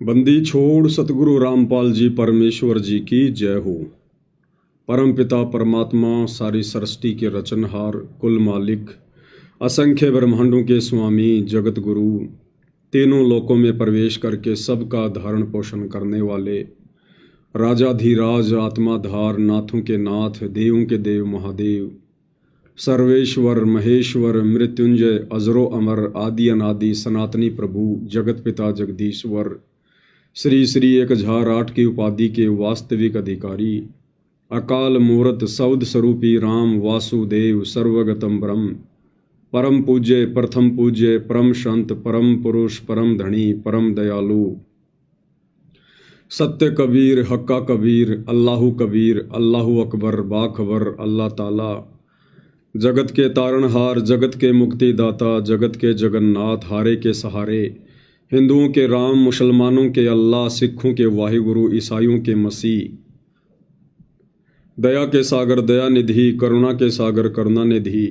बंदी छोड़ सतगुरु रामपाल जी परमेश्वर जी की जय हो। परम पिता परमात्मा सारी सृष्टि के रचनहार कुल मालिक असंख्य ब्रह्मांडों के स्वामी जगत गुरु तीनों लोकों में प्रवेश करके सबका धारण पोषण करने वाले राजाधिराज आत्माधार नाथों के नाथ देवों के देव महादेव सर्वेश्वर महेश्वर मृत्युंजय अजरो अमर आदि अनादि सनातनी प्रभु जगत पिता जगदीश्वर श्री श्री 1008 की उपाधि के वास्तविक अधिकारी अकाल मूर्त सौद स्वरूपी राम वासुदेव सर्वगतम ब्रह्म परम पूज्य प्रथम पूज्य परम संत परम पुरुष परम धनी परम दयालु सत्य कबीर हक्का कबीर अल्लाहु कबीर अल्लाहु अकबर बाखबर अल्लाह ताला जगत के तारणहार जगत के मुक्तिदाता जगत के जगन्नाथ हारे के सहारे हिंदुओं के राम मुसलमानों के अल्लाह सिखों के वाहिगुरु ईसाइयों के मसीह दया के सागर दया निधि करुणा के सागर करुणा निधि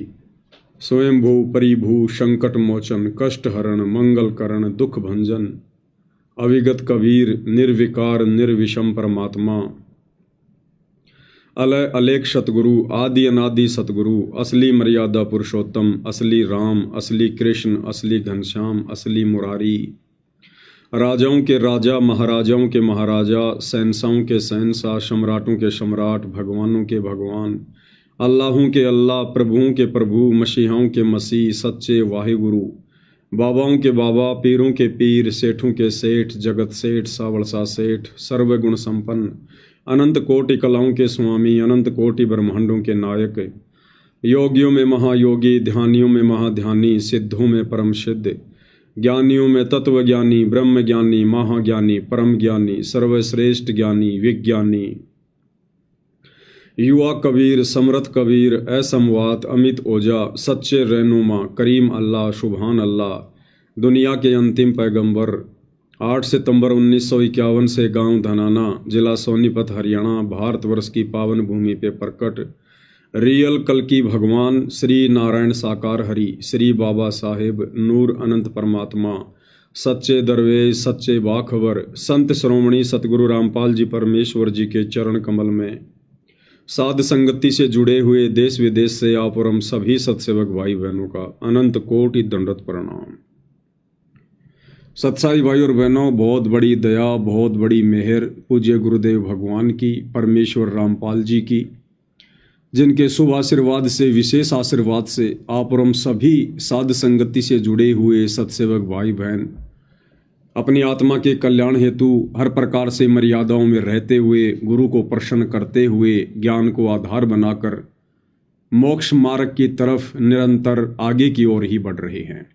स्वयंभू परिभू संकट मोचन कष्ट हरण मंगल करण दुख भंजन अविगत कबीर निर्विकार निर्विषम परमात्मा अलय अलेख सतगुरु आदि अनादि सतगुरु असली मर्यादा पुरुषोत्तम असली राम असली कृष्ण असली घनश्याम असली मुरारी राजाओं के राजा महाराजाओं के महाराजा शहंशाहों के शहंशाह सम्राटों के सम्राट भगवानों के भगवान अल्लाहों के अल्लाह प्रभुओं के प्रभु मसीहाओं के मसीह सच्चे वाहिगुरु बाबाओं के बाबा पीरों के पीर सेठों के सेठ जगत सेठ सावड़सा सेठ सर्वगुण संपन्न अनंत कोटि कलाओं के स्वामी अनंत कोटि ब्रह्मांडों के नायक योगियों में महायोगी ध्यानियों में महाध्यानी सिद्धों में परम सिद्ध ज्ञानियों में तत्वज्ञानी ब्रह्म ज्ञानी महाज्ञानी परम ज्ञानी सर्वश्रेष्ठ ज्ञानी विज्ञानी युवा कबीर समर्थ कबीर असमवात अमित ओजा सच्चे रहनुमा करीम अल्लाह सुभान अल्लाह दुनिया के अंतिम पैगंबर 8 सितंबर 1951 से गांव धनाना जिला सोनीपत हरियाणा भारतवर्ष की पावन भूमि पे प्रकट रियल कल की भगवान श्री नारायण साकार हरि श्री बाबा साहेब नूर अनंत परमात्मा सच्चे दरवेश सच्चे बाखबर संत श्रोमणी सतगुरु रामपाल जी परमेश्वर जी के चरण कमल में साध संगति से जुड़े हुए देश विदेश से आप और हम सभी सत्सेवक भाई बहनों का अनंत कोटि दंडवत प्रणाम। सत्साई भाई और बहनों, बहुत बड़ी दया बहुत बड़ी मेहर पूज्य गुरुदेव भगवान की परमेश्वर रामपाल जी की, जिनके शुभ आशीर्वाद से विशेष आशीर्वाद से आप और हम सभी साध संगति से जुड़े हुए सत्सेवक भाई बहन अपनी आत्मा के कल्याण हेतु हर प्रकार से मर्यादाओं में रहते हुए गुरु को प्रसन्न करते हुए ज्ञान को आधार बनाकर मोक्ष मार्ग की तरफ निरंतर आगे की ओर ही बढ़ रहे हैं।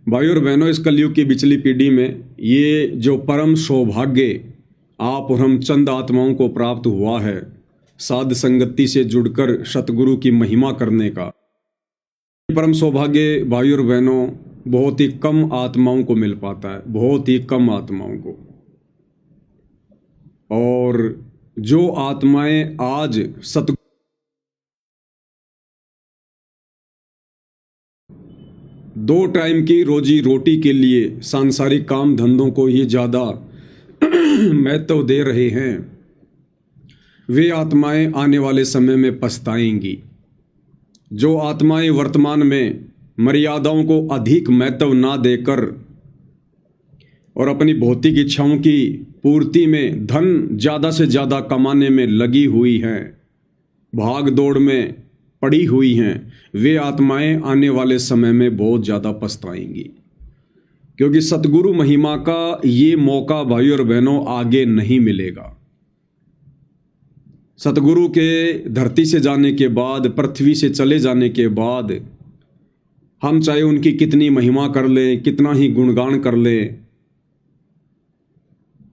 भाई और बहनों, इस कलयुग की बिचली पीढ़ी में ये जो परम सौभाग्य आप और हम चंद आत्माओं को प्राप्त हुआ है साध संगति से जुड़कर सतगुरु की महिमा करने का, परम सौभाग्य भाई और बहनों बहुत ही कम आत्माओं को मिल पाता है, बहुत ही कम आत्माओं को। और जो आत्माएं आज दो टाइम की रोजी रोटी के लिए सांसारिक काम धंधों को ही ज़्यादा महत्व दे रहे हैं, वे आत्माएं आने वाले समय में पछताएंगी। जो आत्माएं वर्तमान में मर्यादाओं को अधिक महत्व ना देकर और अपनी भौतिक इच्छाओं की पूर्ति में धन ज़्यादा से ज़्यादा कमाने में लगी हुई हैं, भाग दौड़ में पड़ी हुई हैं, वे आत्माएं आने वाले समय में बहुत ज़्यादा पछताएंगी, क्योंकि सतगुरु महिमा का ये मौका भाई और बहनों आगे नहीं मिलेगा। सतगुरु के धरती से जाने के बाद पृथ्वी से चले जाने के बाद हम चाहे उनकी कितनी महिमा कर लें कितना ही गुणगान कर लें,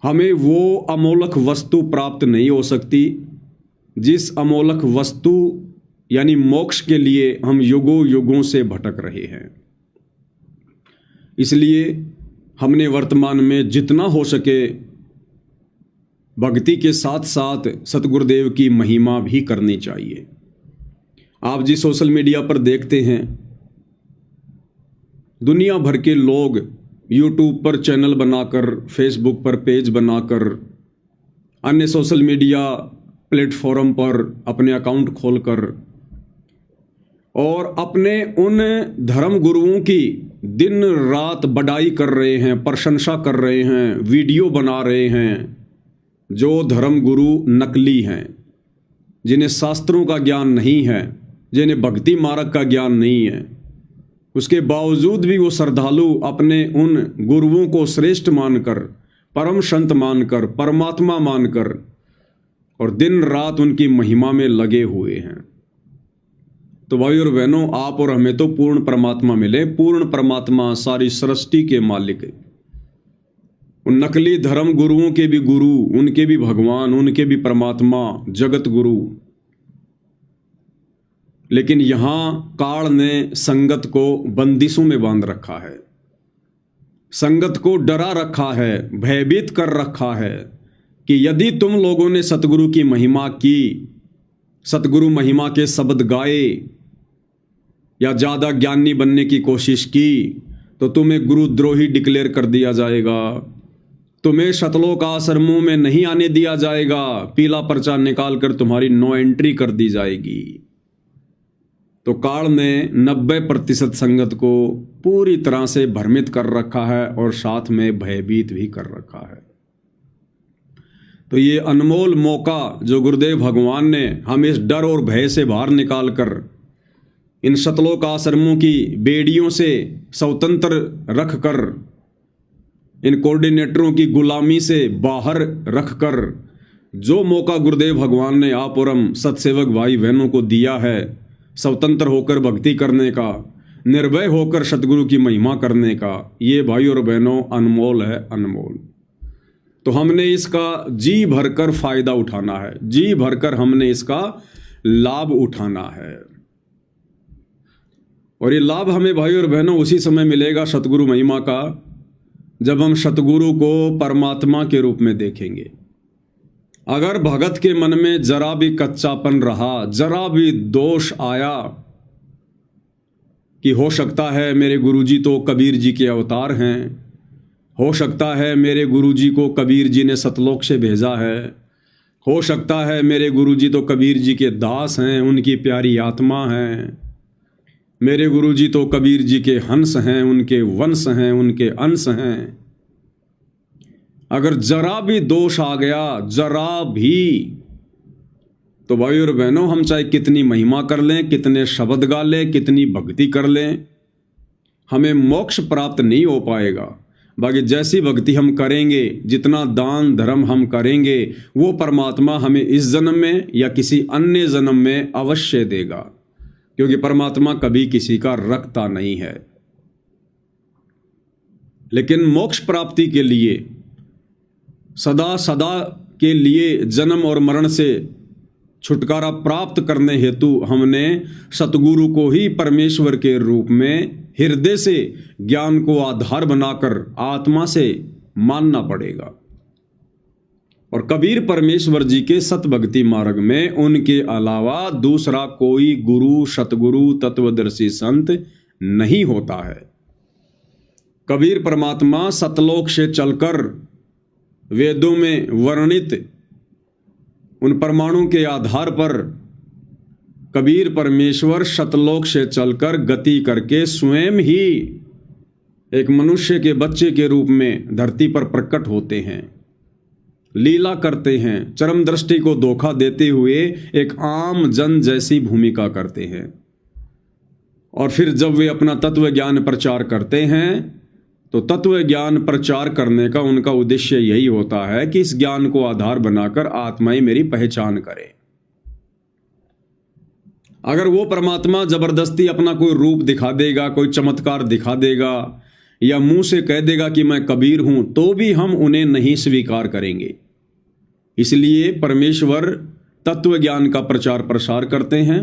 हमें वो अमोलक वस्तु प्राप्त नहीं हो सकती जिस अमोलक वस्तु यानी मोक्ष के लिए हम युगों युगों से भटक रहे हैं। इसलिए हमने वर्तमान में जितना हो सके भक्ति के साथ साथ सतगुरुदेव की महिमा भी करनी चाहिए। आप जिस सोशल मीडिया पर देखते हैं दुनिया भर के लोग यूट्यूब पर चैनल बनाकर, फेसबुक पर पेज बनाकर, अन्य सोशल मीडिया प्लेटफॉर्म पर अपने अकाउंट खोलकर और अपने उन धर्म गुरुओं की दिन रात बड़ाई कर रहे हैं, प्रशंसा कर रहे हैं, वीडियो बना रहे हैं, जो धर्म गुरु नकली हैं, जिन्हें शास्त्रों का ज्ञान नहीं है, जिन्हें भक्ति मार्ग का ज्ञान नहीं है। उसके बावजूद भी वो श्रद्धालु अपने उन गुरुओं को श्रेष्ठ मानकर, परम संत मानकर, परमात्मा मानकर और दिन रात उनकी महिमा में लगे हुए हैं। तो भाइयों और बहनों, आप और हमें तो पूर्ण परमात्मा मिले। पूर्ण परमात्मा सारी सृष्टि के मालिक है। उन नकली धर्म गुरुओं के भी गुरु, उनके भी भगवान, उनके भी परमात्मा, जगत गुरु। लेकिन यहां काल ने संगत को बंदिशों में बांध रखा है, संगत को डरा रखा है, भयभीत कर रखा है कि यदि तुम लोगों ने सतगुरु की महिमा की, सतगुरु महिमा के शब्द गाए या ज़्यादा ज्ञानी बनने की कोशिश की तो तुम्हें गुरुद्रोही डिक्लेयर कर दिया जाएगा, तुम्हें शतलोक आश्रमों में नहीं आने दिया जाएगा, पीला पर्चा निकाल कर तुम्हारी नो एंट्री कर दी जाएगी। तो काल ने 90% संगत को पूरी तरह से भ्रमित कर रखा है और साथ में भयभीत भी कर रखा है। तो ये अनमोल मौका जो गुरुदेव भगवान ने हम इस डर और भय से बाहर निकाल कर इन शतलोक आश्रमों की बेड़ियों से स्वतंत्र रख कर, इन कोऑर्डिनेटरों की गुलामी से बाहर रख कर, जो मौका गुरुदेव भगवान ने आप और हम सत्सेवक भाई बहनों को दिया है स्वतंत्र होकर भक्ति करने का, निर्भय होकर सतगुरु की महिमा करने का, ये भाई और बहनों अनमोल है, अनमोल। तो हमने इसका जी भरकर फायदा उठाना है, जी भरकर हमने इसका लाभ उठाना है। और ये लाभ हमें भाई और बहनों उसी समय मिलेगा सतगुरु महिमा का, जब हम सतगुरु को परमात्मा के रूप में देखेंगे। अगर भगत के मन में जरा भी कच्चापन रहा, जरा भी दोष आया कि हो सकता है मेरे गुरुजी तो कबीर जी के अवतार हैं, हो सकता है मेरे गुरुजी को कबीर जी ने सतलोक से भेजा है, हो सकता है मेरे गुरुजी तो कबीर जी के दास हैं, उनकी प्यारी आत्मा हैं, मेरे गुरुजी तो कबीर जी के हंस हैं, उनके वंश हैं, उनके अंश हैं। अगर जरा भी दोष आ गया, जरा भी, तो भाई और बहनों, हम चाहे कितनी महिमा कर लें, कितने शब्द गा लें, कितनी भक्ति कर लें, हमें मोक्ष प्राप्त नहीं हो पाएगा। बाकी जैसी भक्ति हम करेंगे, जितना दान धर्म हम करेंगे, वो परमात्मा हमें इस जन्म में या किसी अन्य जन्म में अवश्य देगा, क्योंकि परमात्मा कभी किसी का रखता नहीं है। लेकिन मोक्ष प्राप्ति के लिए, सदा सदा के लिए जन्म और मरण से छुटकारा प्राप्त करने हेतु हमने सतगुरु को ही परमेश्वर के रूप में हृदय से ज्ञान को आधार बनाकर आत्मा से मानना पड़ेगा। और कबीर परमेश्वर जी के सतभक्ति मार्ग में उनके अलावा दूसरा कोई गुरु, सतगुरु, तत्वदर्शी संत नहीं होता है। कबीर परमात्मा सतलोक से चलकर वेदों में वर्णित उन परमाणु के आधार पर कबीर परमेश्वर सतलोक से चलकर गति करके स्वयं ही एक मनुष्य के बच्चे के रूप में धरती पर प्रकट होते हैं, लीला करते हैं, चरम दृष्टि को धोखा देते हुए एक आम जन जैसी भूमिका करते हैं। और फिर जब वे अपना तत्व ज्ञान प्रचार करते हैं तो तत्व ज्ञान प्रचार करने का उनका उद्देश्य यही होता है कि इस ज्ञान को आधार बनाकर आत्माएं मेरी पहचान करें। अगर वो परमात्मा जबरदस्ती अपना कोई रूप दिखा देगा, कोई चमत्कार दिखा देगा या मुंह से कह देगा कि मैं कबीर हूं, तो भी हम उन्हें नहीं स्वीकार करेंगे। इसलिए परमेश्वर तत्व ज्ञान का प्रचार प्रसार करते हैं,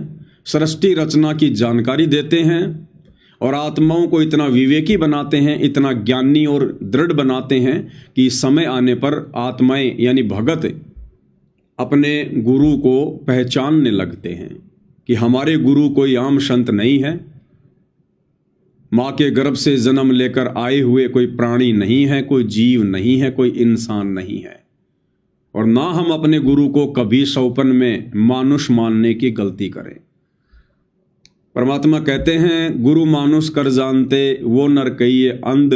सृष्टि रचना की जानकारी देते हैं और आत्माओं को इतना विवेकी बनाते हैं, इतना ज्ञानी और दृढ़ बनाते हैं कि समय आने पर आत्माएं यानी भगत अपने गुरु को पहचानने लगते हैं कि हमारे गुरु कोई आम संत नहीं है, माँ के गर्भ से जन्म लेकर आए हुए कोई प्राणी नहीं है, कोई जीव नहीं है, कोई इंसान नहीं है। और ना हम अपने गुरु को कभी सौपन में मानुष मानने की गलती करें। परमात्मा कहते हैं, गुरु मानुष कर जानते वो नर कहिए अंध,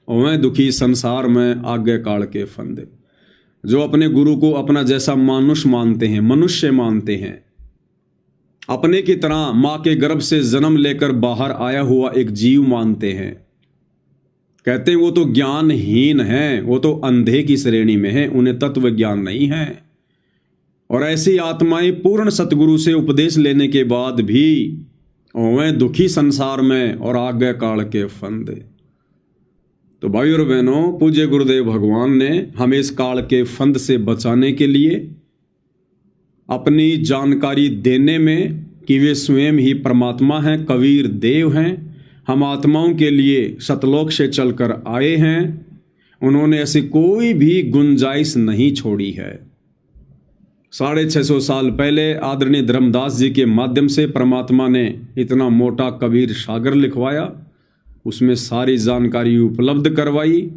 वह दुखी संसार में आगे काल के फंदे। जो अपने गुरु को अपना जैसा मानुष मानते हैं, मनुष्य मानते हैं, अपने की तरह माँ के गर्भ से जन्म लेकर बाहर आया हुआ एक जीव मानते हैं, कहते हैं वो तो ज्ञानहीन है, वो तो अंधे की श्रेणी में है, उन्हें तत्व ज्ञान नहीं है। और ऐसी आत्माएं पूर्ण सतगुरु से उपदेश लेने के बाद भी वह दुखी संसार में और आगे काल के फंदे। तो भाई और बहनों, पूज्य गुरुदेव भगवान ने हमें इस काल के फंद से बचाने के लिए अपनी जानकारी देने में कि वे स्वयं ही परमात्मा हैं, कबीर देव हैं, हम आत्माओं के लिए सतलोक से चलकर आए हैं, उन्होंने ऐसी कोई भी गुंजाइश नहीं छोड़ी है। 650 साल पहले आदरणीय धर्मदास जी के माध्यम से परमात्मा ने इतना मोटा कबीर सागर लिखवाया, उसमें सारी जानकारी उपलब्ध करवाई,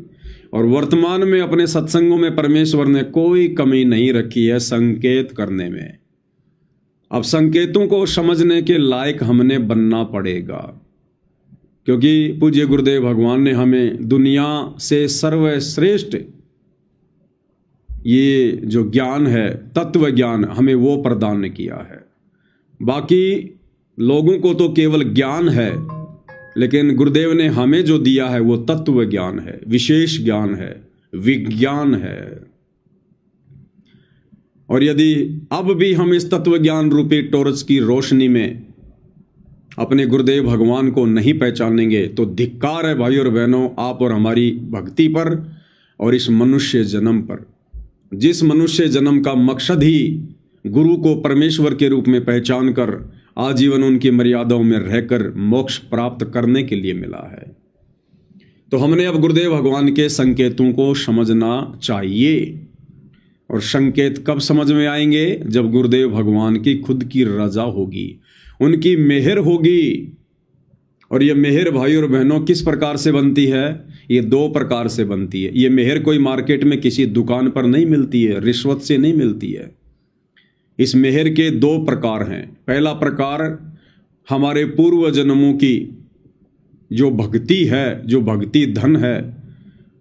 और वर्तमान में अपने सत्संगों में परमेश्वर ने कोई कमी नहीं रखी है संकेत करने में। अब संकेतों को समझने के लायक हमने बनना पड़ेगा, क्योंकि पूज्य गुरुदेव भगवान ने हमें दुनिया से सर्वश्रेष्ठ ये जो ज्ञान है, तत्व ज्ञान, हमें वो प्रदान किया है। बाकी लोगों को तो केवल ज्ञान है, लेकिन गुरुदेव ने हमें जो दिया है वो तत्व ज्ञान है, विशेष ज्ञान है, विज्ञान है। और यदि अब भी हम इस तत्व ज्ञान रूपी टॉर्च की रोशनी में अपने गुरुदेव भगवान को नहीं पहचानेंगे तो धिक्कार है भाई और बहनों आप और हमारी भक्ति पर और इस मनुष्य जन्म पर, जिस मनुष्य जन्म का मकसद ही गुरु को परमेश्वर के रूप में पहचान कर आजीवन उनकी मर्यादाओं में रहकर मोक्ष प्राप्त करने के लिए मिला है। तो हमने अब गुरुदेव भगवान के संकेतों को समझना चाहिए। और संकेत कब समझ में आएंगे? जब गुरुदेव भगवान की खुद की रजा होगी, उनकी मेहर होगी। और ये मेहर भाई और बहनों किस प्रकार से बनती है? ये 2 प्रकार से बनती है। ये मेहर कोई मार्केट में किसी दुकान पर नहीं मिलती है, रिश्वत से नहीं मिलती है। इस मेहर के 2 प्रकार हैं। पहला प्रकार हमारे पूर्व जन्मों की जो भक्ति है, जो भक्ति धन है,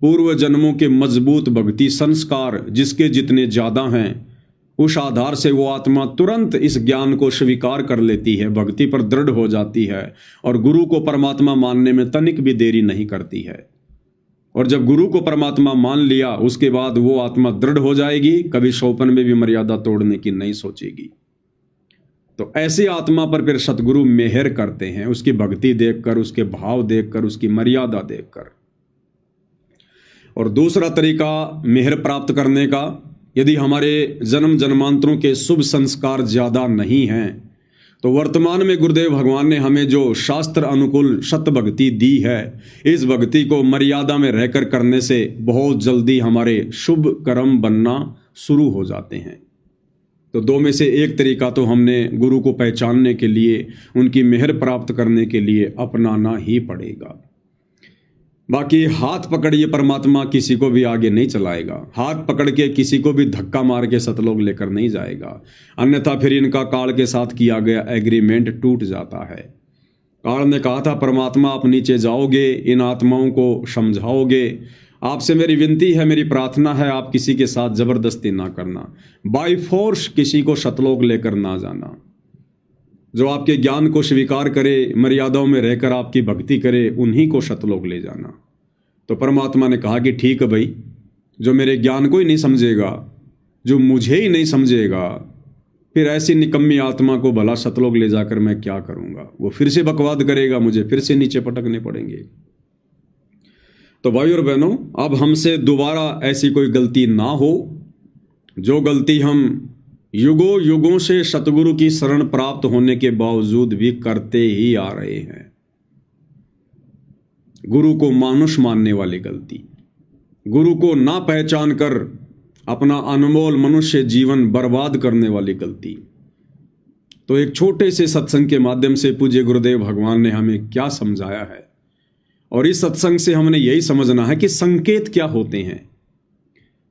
पूर्व जन्मों के मजबूत भक्ति संस्कार जिसके जितने ज़्यादा हैं, उस आधार से वो आत्मा तुरंत इस ज्ञान को स्वीकार कर लेती है, भक्ति पर दृढ़ हो जाती है और गुरु को परमात्मा मानने में तनिक भी देरी नहीं करती है। और जब गुरु को परमात्मा मान लिया, उसके बाद वो आत्मा दृढ़ हो जाएगी, कभी सौपन में भी मर्यादा तोड़ने की नहीं सोचेगी। तो ऐसी आत्मा पर फिर सतगुरु मेहर करते हैं, उसकी भक्ति देखकर, उसके भाव देखकर, उसकी मर्यादा देखकर। और दूसरा तरीका मेहर प्राप्त करने का, यदि हमारे जन्म जन्मांतरों के शुभ संस्कार ज़्यादा नहीं हैं तो वर्तमान में गुरुदेव भगवान ने हमें जो शास्त्र अनुकूल सत भक्ति दी है, इस भक्ति को मर्यादा में रहकर करने से बहुत जल्दी हमारे शुभ कर्म बनना शुरू हो जाते हैं। तो 2 में से एक तरीका तो हमने गुरु को पहचानने के लिए, उनकी मेहर प्राप्त करने के लिए अपनाना ही पड़ेगा। बाकी हाथ पकड़िए परमात्मा किसी को भी आगे नहीं चलाएगा, हाथ पकड़ के किसी को भी धक्का मार के सतलोक लेकर नहीं जाएगा, अन्यथा फिर इनका काल के साथ किया गया एग्रीमेंट टूट जाता है। काल ने कहा था परमात्मा आप नीचे जाओगे, इन आत्माओं को समझाओगे, आपसे मेरी विनती है, मेरी प्रार्थना है, आप किसी के साथ जबरदस्ती ना करना, बाय फोर्स किसी को सतलोक लेकर ना जाना। जो आपके ज्ञान को स्वीकार करे, मर्यादाओं में रहकर आपकी भक्ति करे, उन्हीं को सतलोक ले जाना। तो परमात्मा ने कहा कि ठीक है भाई, जो मेरे ज्ञान को ही नहीं समझेगा, जो मुझे ही नहीं समझेगा, फिर ऐसी निकम्मी आत्मा को भला सतलोक ले जाकर मैं क्या करूँगा? वो फिर से बकवाद करेगा, मुझे फिर से नीचे पटकने पड़ेंगे। तो भाई और बहनों, अब हमसे दोबारा ऐसी कोई गलती ना हो, जो गलती हम युगों युगों से सतगुरु की शरण प्राप्त होने के बावजूद भी करते ही आ रहे हैं। गुरु को मानुष मानने वाली गलती, गुरु को ना पहचान कर अपना अनमोल मनुष्य जीवन बर्बाद करने वाली गलती, तो एक छोटे से सत्संग के माध्यम से पूज्य गुरुदेव भगवान ने हमें क्या समझाया है, और इस सत्संग से हमने यही समझना है कि संकेत क्या होते हैं।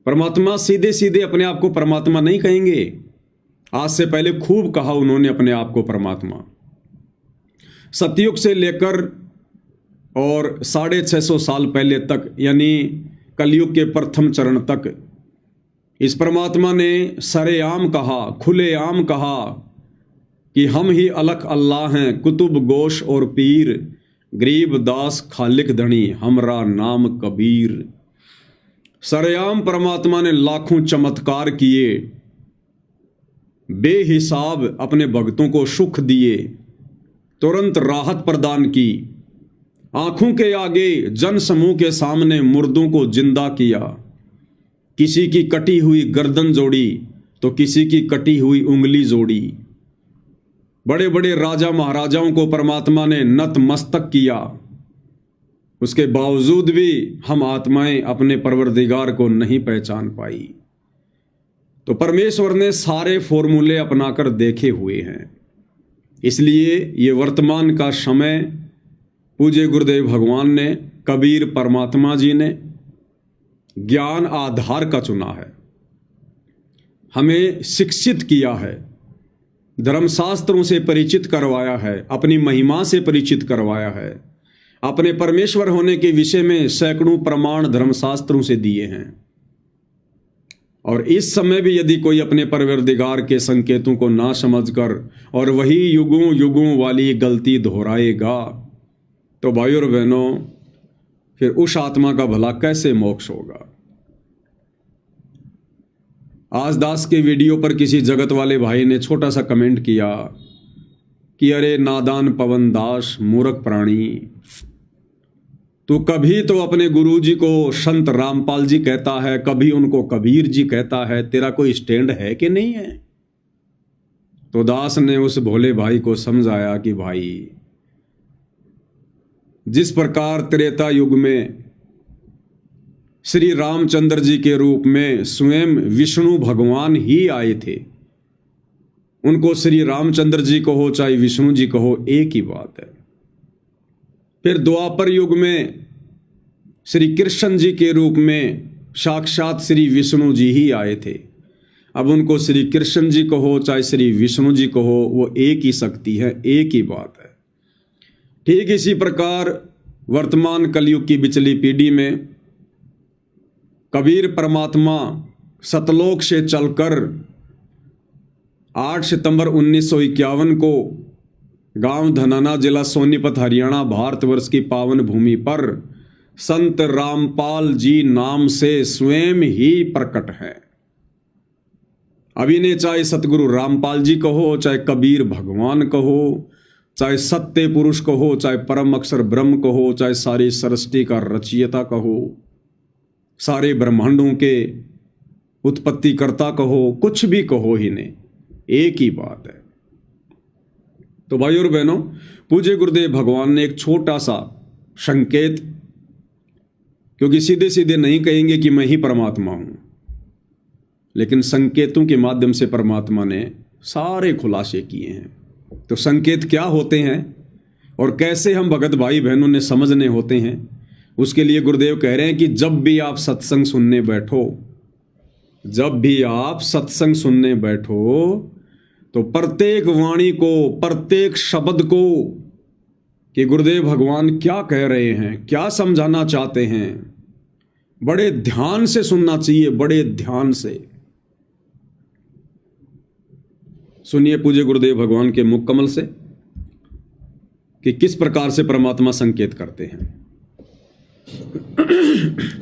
परमात्मा सीधे सीधे अपने आप को परमात्मा नहीं कहेंगे। आज से पहले खूब कहा उन्होंने अपने आप को परमात्मा। सतयुग से लेकर और 650 साल पहले तक, यानी कलयुग के प्रथम चरण तक, इस परमात्मा ने सरेआम कहा, खुलेआम कहा कि हम ही अलग अल्लाह हैं, कुतुब गोश और पीर, गरीब दास खालिक धनी, हमरा नाम कबीर। सरेआम परमात्मा ने लाखों चमत्कार किए, बेहिसाब अपने भक्तों को सुख दिए, तुरंत राहत प्रदान की, आंखों के आगे जन समूह के सामने मुर्दों को जिंदा किया, किसी की कटी हुई गर्दन जोड़ी तो किसी की कटी हुई उंगली जोड़ी। बड़े बड़े राजा महाराजाओं को परमात्मा ने नतमस्तक किया। उसके बावजूद भी हम आत्माएं अपने परवरदिगार को नहीं पहचान पाई। तो परमेश्वर ने सारे फॉर्मूले अपनाकर देखे हुए हैं। इसलिए ये वर्तमान का समय पूज्य गुरुदेव भगवान ने, कबीर परमात्मा जी ने ज्ञान आधार का चुना है, हमें शिक्षित किया है, धर्मशास्त्रों से परिचित करवाया है, अपनी महिमा से परिचित करवाया है, अपने परमेश्वर होने के विषय में सैकड़ों प्रमाण धर्मशास्त्रों से दिए हैं। और इस समय भी यदि कोई अपने परवरदिगार के संकेतों को ना समझकर और वही युगों युगों वाली गलती दोहराएगा तो भाइयों और बहनों, फिर उस आत्मा का भला कैसे मोक्ष होगा। आज दास के वीडियो पर किसी जगत वाले भाई ने छोटा सा कमेंट किया कि अरे नादान पवन दास, मूर्ख प्राणी, तू कभी तो अपने गुरु जी को संत रामपाल जी कहता है, कभी उनको कबीर जी कहता है, तेरा कोई स्टैंड है कि नहीं है। तो दास ने उस भोले भाई को समझाया कि भाई, जिस प्रकार त्रेता युग में श्री रामचंद्र जी के रूप में स्वयं विष्णु भगवान ही आए थे, उनको श्री रामचंद्र जी कहो चाहे विष्णु जी कहो, एक ही बात है। फिर द्वापर युग में श्री कृष्ण जी के रूप में साक्षात श्री विष्णु जी ही आए थे। अब उनको श्री कृष्ण जी कहो चाहे श्री विष्णु जी कहो, वो एक ही शक्ति है, एक ही बात है। ठीक इसी प्रकार वर्तमान कलयुग की बिचली पीढ़ी में कबीर परमात्मा सतलोक से चलकर 8 सितंबर 1951 को गांव धनाना, जिला सोनीपत, हरियाणा, भारतवर्ष की पावन भूमि पर संत रामपाल जी नाम से स्वयं ही प्रकट है। अभी ने चाहे सतगुरु रामपाल जी कहो, चाहे कबीर भगवान कहो, चाहे सत्य पुरुष कहो, चाहे परम अक्षर ब्रह्म कहो, चाहे सारी सृष्टि का रचयिता कहो, सारे ब्रह्मांडों के उत्पत्तिकर्ता कहो, कुछ भी कहो ही नहीं, एक ही बात है। तो भाइयों और बहनों, पूज्य गुरुदेव भगवान ने एक छोटा सा संकेत, क्योंकि सीधे सीधे नहीं कहेंगे कि मैं ही परमात्मा हूं, लेकिन संकेतों के माध्यम से परमात्मा ने सारे खुलासे किए हैं। तो संकेत क्या होते हैं और कैसे हम भगत भाई बहनों ने समझने होते हैं, उसके लिए गुरुदेव कह रहे हैं कि जब भी आप सत्संग सुनने बैठो, जब भी आप सत्संग सुनने बैठो, तो प्रत्येक वाणी को, प्रत्येक शब्द को कि गुरुदेव भगवान क्या कह रहे हैं, क्या समझाना चाहते हैं, बड़े ध्यान से सुनना चाहिए, बड़े ध्यान से सुनिए पूज्य गुरुदेव भगवान के मुख कमल से कि किस प्रकार से परमात्मा संकेत करते हैं।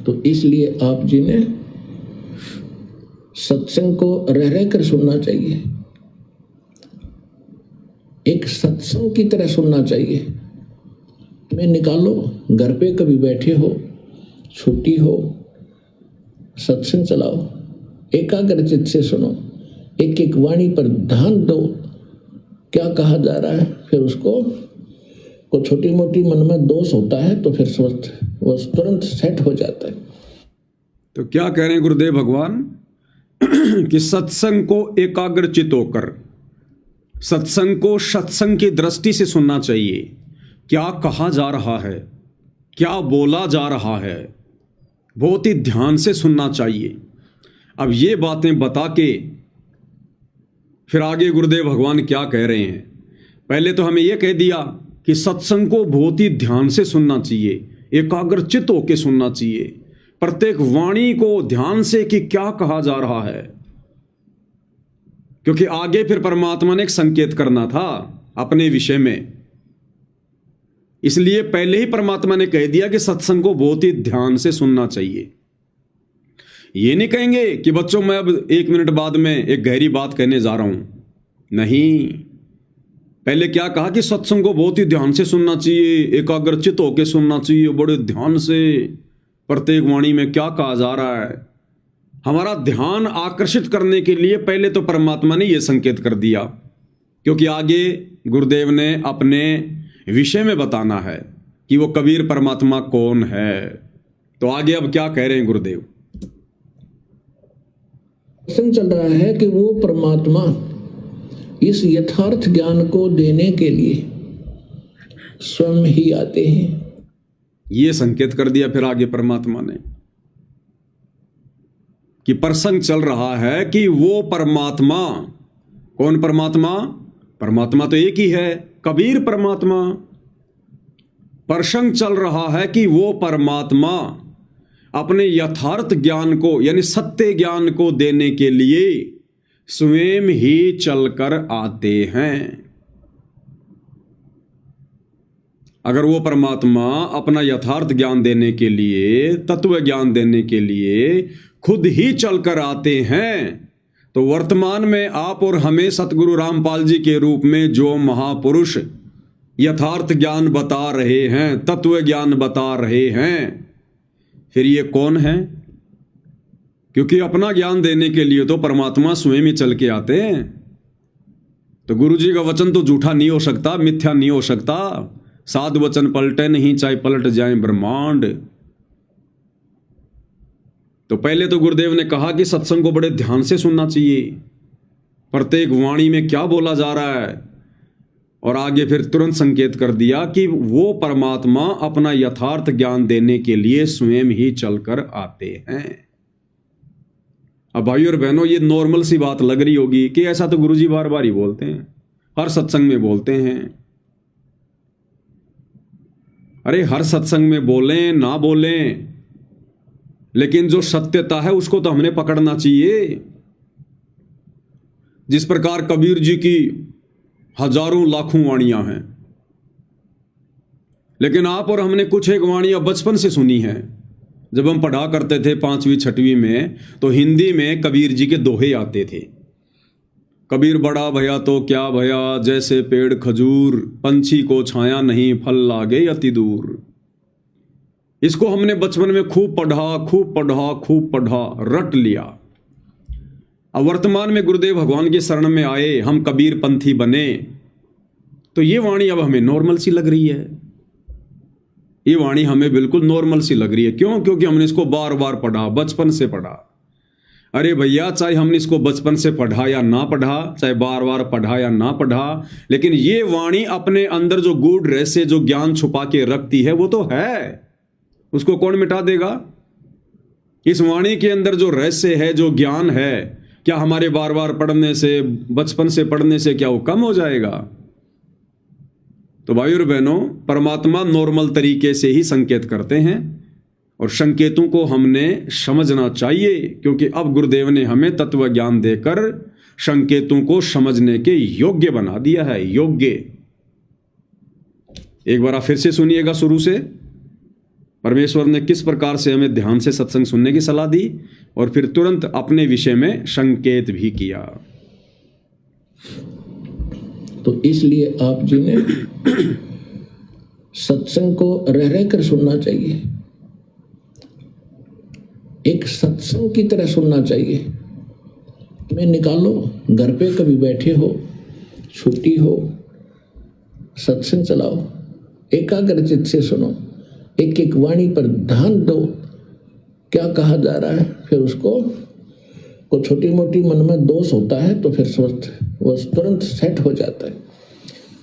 तो इसलिए आप जी ने सत्संग को रह रह कर सुनना चाहिए, एक सत्संग की तरह सुनना चाहिए। तुम्हें निकालो, घर पे कभी बैठे हो, छुट्टी हो, सत्संग चलाओ, एकाग्रचित से सुनो, एक एक वाणी पर ध्यान दो, क्या कहा जा रहा है। फिर उसको को छोटी मोटी मन में दोष होता है तो फिर वो तुरंत सेट हो जाता है। तो क्या कह रहे हैं गुरुदेव भगवान कि सत्संग को एकाग्रचित होकर सत्संग को सत्संग की दृष्टि से सुनना चाहिए। क्या कहा जा रहा है, क्या बोला जा रहा है, बहुत ही ध्यान से सुनना चाहिए। अब ये बातें बता के फिर आगे गुरुदेव भगवान क्या कह रहे हैं। पहले तो हमें यह कह दिया कि सत्संग को बहुत ही ध्यान से सुनना चाहिए, एकाग्रचित होकर सुनना चाहिए, प्रत्येक वाणी को ध्यान से कि क्या कहा जा रहा है, क्योंकि आगे फिर परमात्मा ने एक संकेत करना था अपने विषय में। इसलिए पहले ही परमात्मा ने कह दिया कि सत्संग को बहुत ही ध्यान से सुनना चाहिए। ये नहीं कहेंगे कि बच्चों मैं अब 1 मिनट बाद में एक गहरी बात कहने जा रहा हूं, नहीं। पहले क्या कहा कि सत्संग को बहुत ही ध्यान से सुनना चाहिए, एकाग्रचित होकर सुनना चाहिए, बड़े ध्यान से प्रत्येक वाणी में क्या कहा जा रहा है। हमारा ध्यान आकर्षित करने के लिए पहले तो परमात्मा ने यह संकेत कर दिया, क्योंकि आगे गुरुदेव ने अपने विषय में बताना है कि वो कबीर परमात्मा कौन है। तो आगे अब क्या कह रहे हैं गुरुदेव। प्रश्न चल रहा है कि वो परमात्मा इस यथार्थ ज्ञान को देने के लिए स्वयं ही आते हैं। ये संकेत कर दिया फिर आगे परमात्मा ने कि प्रसंग चल रहा है कि वो परमात्मा, कौन परमात्मा? परमात्मा तो एक ही है, कबीर परमात्मा। प्रसंग चल रहा है कि वो परमात्मा अपने यथार्थ ज्ञान को यानी सत्य ज्ञान को देने के लिए स्वयं ही चलकर आते हैं। अगर वो परमात्मा अपना यथार्थ ज्ञान देने के लिए, तत्व ज्ञान देने के लिए खुद ही चलकर आते हैं, तो वर्तमान में आप और हमें सतगुरु रामपाल जी के रूप में जो महापुरुष यथार्थ ज्ञान बता रहे हैं, तत्व ज्ञान बता रहे हैं, फिर ये कौन है? क्योंकि अपना ज्ञान देने के लिए तो परमात्मा स्वयं ही चल के आते हैं। तो गुरु जी का वचन तो झूठा नहीं हो सकता, मिथ्या नहीं हो सकता। साध वचन पलटे नहीं, चाहे पलट जाए ब्रह्मांड। तो पहले तो गुरुदेव ने कहा कि सत्संग को बड़े ध्यान से सुनना चाहिए, प्रत्येक वाणी में क्या बोला जा रहा है। और आगे फिर तुरंत संकेत कर दिया कि वो परमात्मा अपना यथार्थ ज्ञान देने के लिए स्वयं ही चलकर आते हैं। अब भाई और बहनों, ये नॉर्मल सी बात लग रही होगी कि ऐसा तो गुरुजी बार बार ही बोलते हैं, हर सत्संग में बोलते हैं। अरे हर सत्संग में बोलें ना बोलें, लेकिन जो सत्यता है उसको तो हमने पकड़ना चाहिए। जिस प्रकार कबीर जी की हजारों लाखों वाणियां हैं, लेकिन आप और हमने कुछ एक वाणियां बचपन से सुनी हैं। जब हम पढ़ा करते थे 5वीं 6वीं में, तो हिंदी में कबीर जी के दोहे आते थे। कबीर बड़ा भया तो क्या भया, जैसे पेड़ खजूर, पंछी को छाया नहीं, फल लागे अति दूर। इसको हमने बचपन में खूब पढ़ा, खूब पढ़ा, खूब पढ़ा, रट लिया। अब वर्तमान में गुरुदेव भगवान के शरण में आए, हम कबीर पंथी बने, तो ये वाणी अब हमें नॉर्मल सी लग रही है। ये वाणी हमें बिल्कुल नॉर्मल सी लग रही है। क्यों? क्योंकि हमने इसको बार बार पढ़ा, बचपन से पढ़ा। अरे भैया, चाहे हमने इसको बचपन से पढ़ा या ना पढ़ा, चाहे बार बार पढ़ा या ना पढ़ा, लेकिन ये वाणी अपने अंदर जो गूढ़ रहस्य, जो ज्ञान छुपा के रखती है, वो तो है। उसको कौन मिटा देगा? इस वाणी के अंदर जो रहस्य है, जो ज्ञान है, क्या हमारे बार बार पढ़ने से, बचपन से पढ़ने से क्या वो कम हो जाएगा? तो भाई और बहनों, परमात्मा नॉर्मल तरीके से ही संकेत करते हैं और संकेतों को हमने समझना चाहिए, क्योंकि अब गुरुदेव ने हमें तत्व ज्ञान देकर संकेतों को समझने के योग्य बना दिया है। योग्य। एक बार आप फिर से सुनिएगा शुरू से। परमेश्वर ने किस प्रकार से हमें ध्यान से सत्संग सुनने की सलाह दी और फिर तुरंत अपने विषय में संकेत भी किया। तो इसलिए आप जी ने सत्संग को रह रह कर सुनना चाहिए, एक सत्संग की तरह सुनना चाहिए। मैं निकालो, घर पे कभी बैठे हो, छुट्टी हो, सत्संग चलाओ, एकाग्रचित से सुनो, एक एक वाणी पर ध्यान दो, क्या कहा जा रहा है, फिर उसको को छोटी मोटी मन में दोष होता है तो फिर स्वस्थ वो तुरंत सेट हो जाता है।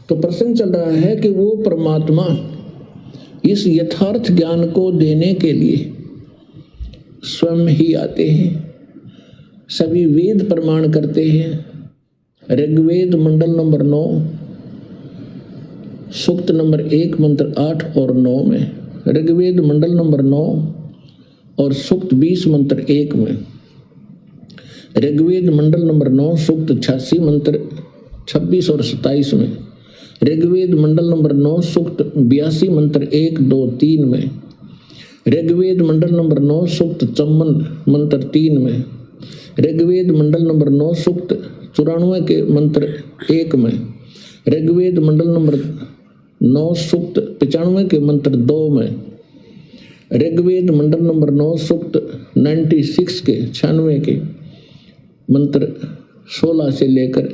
तो प्रसंग चल रहा है कि वो परमात्मा इस यथार्थ ज्ञान को देने के लिए स्वयं ही आते हैं। सभी वेद प्रमाण करते हैं। ऋग्वेद मंडल नंबर 9 सूक्त नंबर 1 मंत्र 8 और 9 में, ऋग्वेद मंडल नंबर 9 और सूक्त 20 मंत्र 1 में, ऋग्वेद मंडल नंबर 9 सूक्त 86 मंत्र 26 और 27 में, ऋग्वेद मंडल नंबर 9 सूक्त 82 मंत्र 1, 2, 3 में, ऋग्वेद मंडल नंबर 9 सूक्त 54 मंत्र 3 में, ऋग्वेद मंडल नंबर 9 सूक्त 94 के मंत्र 1 में, ऋग्वेद मंडल नंबर 9 सूक्त 95 के मंत्र 2 में, ऋग्वेद मंडल नंबर 9 सूक्त 96 के 96 के मंत्र 16 से लेकर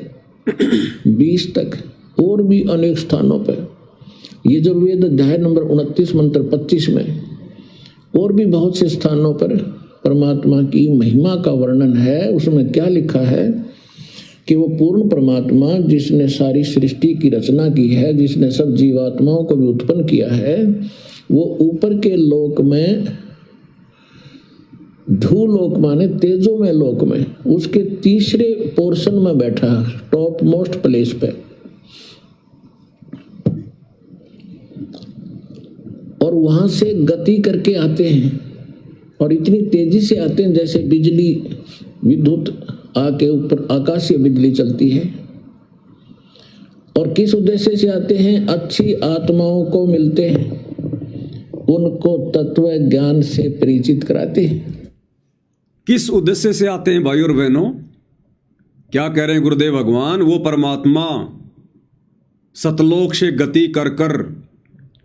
20 तक और भी अनेक स्थानों पर, यजुर्वेद अध्याय नंबर 29 मंत्र 25 में और भी बहुत से स्थानों पर परमात्मा की महिमा का वर्णन है। उसमें क्या लिखा है कि वो पूर्ण परमात्मा जिसने सारी सृष्टि की रचना की है, जिसने सब जीवात्माओं को भी उत्पन्न किया है, वो ऊपर के लोक में, धूलोक माने तेजो में लोक में, उसके तीसरे पोर्शन में बैठा, टॉप मोस्ट प्लेस पे, और वहां से गति करके आते हैं और इतनी तेजी से आते हैं जैसे बिजली विद्युत आके ऊपर आकाशीय बिजली चलती है। और किस उद्देश्य से आते हैं? अच्छी आत्माओं को मिलते हैं, उनको तत्व ज्ञान से परिचित कराते हैं। किस उद्देश्य से आते हैं भाई और बहनों? क्या कह रहे हैं गुरुदेव भगवान? वो परमात्मा सतलोक से गति कर कर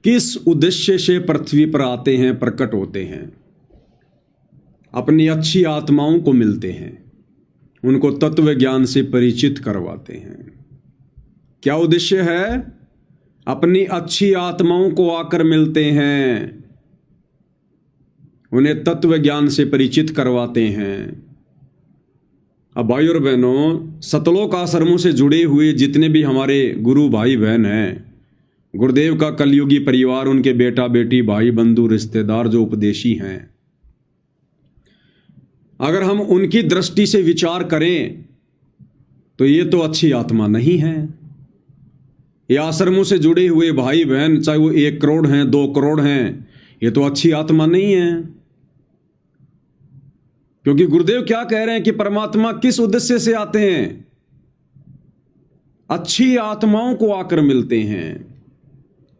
किस उद्देश्य से पृथ्वी पर आते हैं, प्रकट होते हैं? अपनी अच्छी आत्माओं को मिलते हैं, उनको तत्व ज्ञान से परिचित करवाते हैं। क्या उद्देश्य है? अपनी अच्छी आत्माओं को आकर मिलते हैं, उन्हें तत्व ज्ञान से परिचित करवाते हैं। अब भाई और बहनों, सतलोक आश्रमों से जुड़े हुए जितने भी हमारे गुरु भाई बहन हैं, गुरुदेव का कलयुगी परिवार, उनके बेटा बेटी, भाई बंधु, रिश्तेदार जो उपदेशी हैं, अगर हम उनकी दृष्टि से विचार करें तो ये तो अच्छी आत्मा नहीं है। ये आश्रमों से जुड़े हुए भाई बहन, चाहे वो 1 करोड़ हैं, 2 करोड़ हैं, ये तो अच्छी आत्मा नहीं है। क्योंकि गुरुदेव क्या कह रहे हैं कि परमात्मा किस उद्देश्य से आते हैं? अच्छी आत्माओं को आकर मिलते हैं,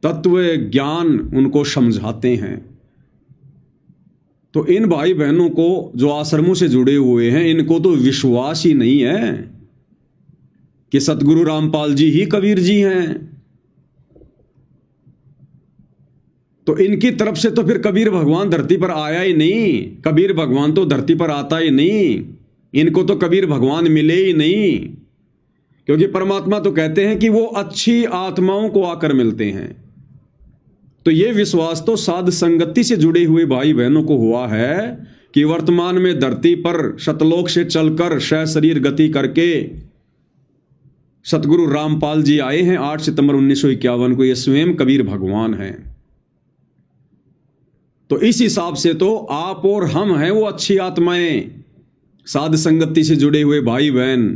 तत्व ज्ञान उनको समझाते हैं। तो इन भाई बहनों को जो आश्रमों से जुड़े हुए हैं, इनको तो विश्वास ही नहीं है कि सतगुरु रामपाल जी ही कबीर जी हैं। तो इनकी तरफ से तो फिर कबीर भगवान धरती पर आया ही नहीं, कबीर भगवान तो धरती पर आता ही नहीं, इनको तो कबीर भगवान मिले ही नहीं। क्योंकि परमात्मा तो कहते हैं कि वो अच्छी आत्माओं को आकर मिलते हैं। तो ये विश्वास तो साध संगति से जुड़े हुए भाई बहनों को हुआ है कि वर्तमान में धरती पर सतलोक से चलकर सह शरीर गति करके सतगुरु रामपाल जी आए हैं 8 सितंबर 1951 को। ये स्वयं कबीर भगवान हैं। तो इस हिसाब से तो आप और हम हैं वो अच्छी आत्माएं, साध संगति से जुड़े हुए भाई बहन,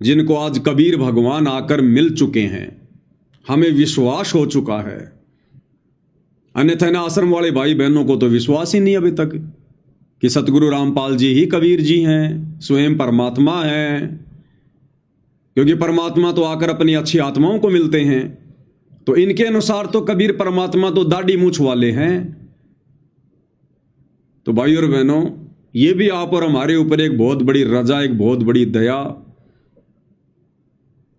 जिनको आज कबीर भगवान आकर मिल चुके हैं, हमें विश्वास हो चुका है। अन्यथा इन आश्रम वाले भाई बहनों को तो विश्वास ही नहीं अभी तक कि सतगुरु रामपाल जी ही कबीर जी हैं, स्वयं परमात्मा हैं। क्योंकि परमात्मा तो आकर अपनी अच्छी आत्माओं को मिलते हैं। तो इनके अनुसार तो कबीर परमात्मा तो दाढ़ी मूछ वाले हैं। तो भाई और बहनों, ये भी आप और हमारे ऊपर एक बहुत बड़ी रजा, एक बहुत बड़ी दया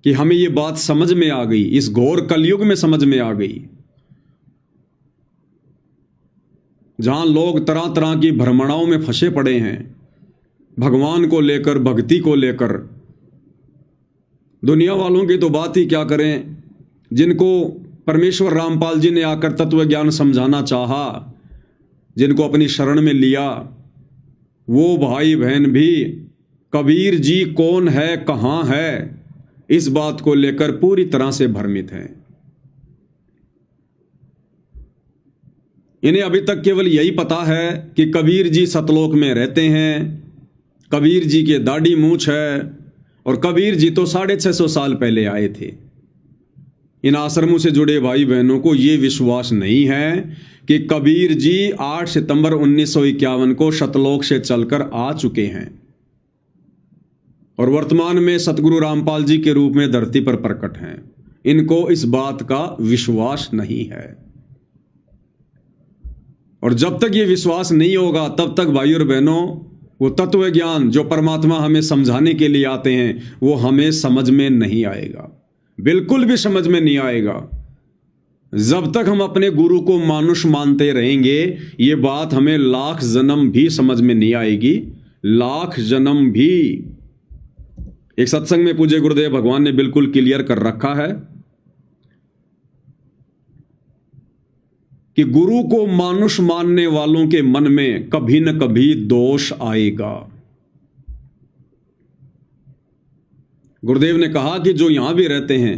कि हमें ये बात समझ में आ गई, इस घोर कलयुग में समझ में आ गई, जहां लोग तरह तरह की भ्रमणाओं में फंसे पड़े हैं, भगवान को लेकर, भक्ति को लेकर। दुनिया वालों की तो बात ही क्या करें, जिनको परमेश्वर रामपाल जी ने आकर तत्व ज्ञान समझाना चाहा, जिनको अपनी शरण में लिया, वो भाई बहन भी कबीर जी कौन है, कहाँ है, इस बात को लेकर पूरी तरह से भ्रमित हैं। इन्हें अभी तक केवल यही पता है कि कबीर जी सतलोक में रहते हैं, कबीर जी के दाढ़ी मूंछ है, और कबीर जी तो 650 साल पहले आए थे। इन आश्रमों से जुड़े भाई बहनों को ये विश्वास नहीं है कि कबीर जी 8 सितंबर 1951 को सतलोक से चलकर आ चुके हैं और वर्तमान में सतगुरु रामपाल जी के रूप में धरती पर प्रकट हैं। इनको इस बात का विश्वास नहीं है, और जब तक ये विश्वास नहीं होगा तब तक भाई और बहनों वो तत्व ज्ञान जो परमात्मा हमें समझाने के लिए आते हैं वो हमें समझ में नहीं आएगा, बिल्कुल भी समझ में नहीं आएगा। जब तक हम अपने गुरु को मानुष मानते रहेंगे ये बात हमें लाख जन्म भी समझ में नहीं आएगी, लाख जन्म भी। एक सत्संग में पूज्य गुरुदेव भगवान ने बिल्कुल क्लियर कर रखा है कि गुरु को मानुष मानने वालों के मन में कभी न कभी दोष आएगा। गुरुदेव ने कहा कि जो यहां भी रहते हैं,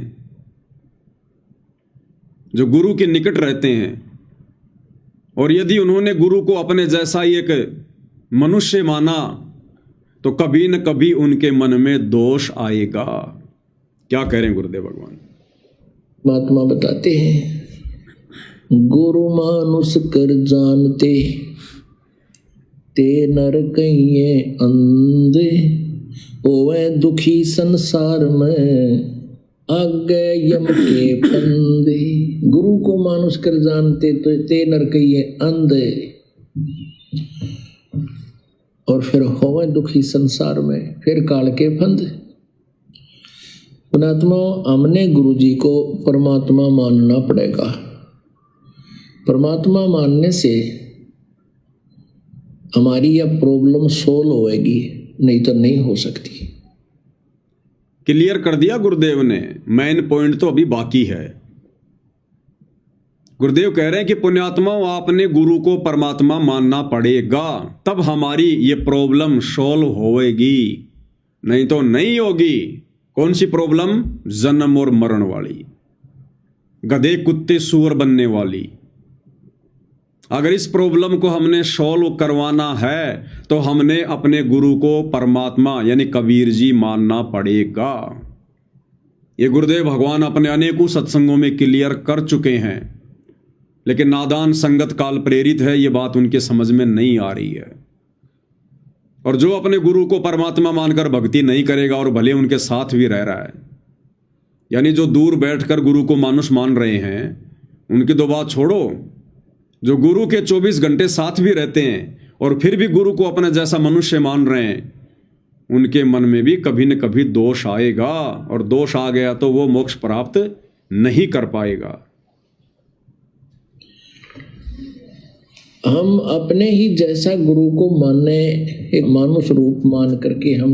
जो गुरु के निकट रहते हैं, और यदि उन्होंने गुरु को अपने जैसा ही एक मनुष्य माना तो कभी न कभी उनके मन में दोष आएगा। क्या कह रहे हैं गुरुदेव भगवान? महात्मा बताते हैं, गुरु मानुष कर जानते ते नर कहिए अंधे, ओवे दुखी संसार में आगे यम के फंदे। गुरु को मानुष कर जानते तो ते नर कहिए अंधे, और फिर होवे दुखी संसार में, फिर काल के फंदे। पुणात्मा, हमने गुरु जी को परमात्मा मानना पड़ेगा। परमात्मा मानने से हमारी यह प्रॉब्लम सोल्व होएगी, नहीं तो नहीं हो सकती। क्लियर कर दिया गुरुदेव ने, मेन पॉइंट तो अभी बाकी है। गुरुदेव कह रहे हैं कि पुण्यात्माओं, आपने गुरु को परमात्मा मानना पड़ेगा, तब हमारी ये प्रॉब्लम सॉल्व होएगी, नहीं तो नहीं होगी। कौन सी प्रॉब्लम? जन्म और मरण वाली, गधे कुत्ते सूअर बनने वाली। अगर इस प्रॉब्लम को हमने सॉल्व करवाना है तो हमने अपने गुरु को परमात्मा यानी कबीर जी मानना पड़ेगा। ये गुरुदेव भगवान अपने अनेकों सत्संगों में क्लियर कर चुके हैं, लेकिन नादान संगत काल प्रेरित है, ये बात उनके समझ में नहीं आ रही है। और जो अपने गुरु को परमात्मा मानकर भक्ति नहीं करेगा और भले उनके साथ भी रह रहा है, यानी जो दूर बैठकर गुरु को मानुष मान रहे हैं, उनकी तो बात छोड़ो, जो गुरु के 24 घंटे साथ भी रहते हैं और फिर भी गुरु को अपना जैसा मनुष्य मान रहे हैं, उनके मन में भी कभी न कभी दोष आएगा, और दोष आ गया तो वो मोक्ष प्राप्त नहीं कर पाएगा। हम अपने ही जैसा गुरु को मानने, एक मानुष रूप मान करके हम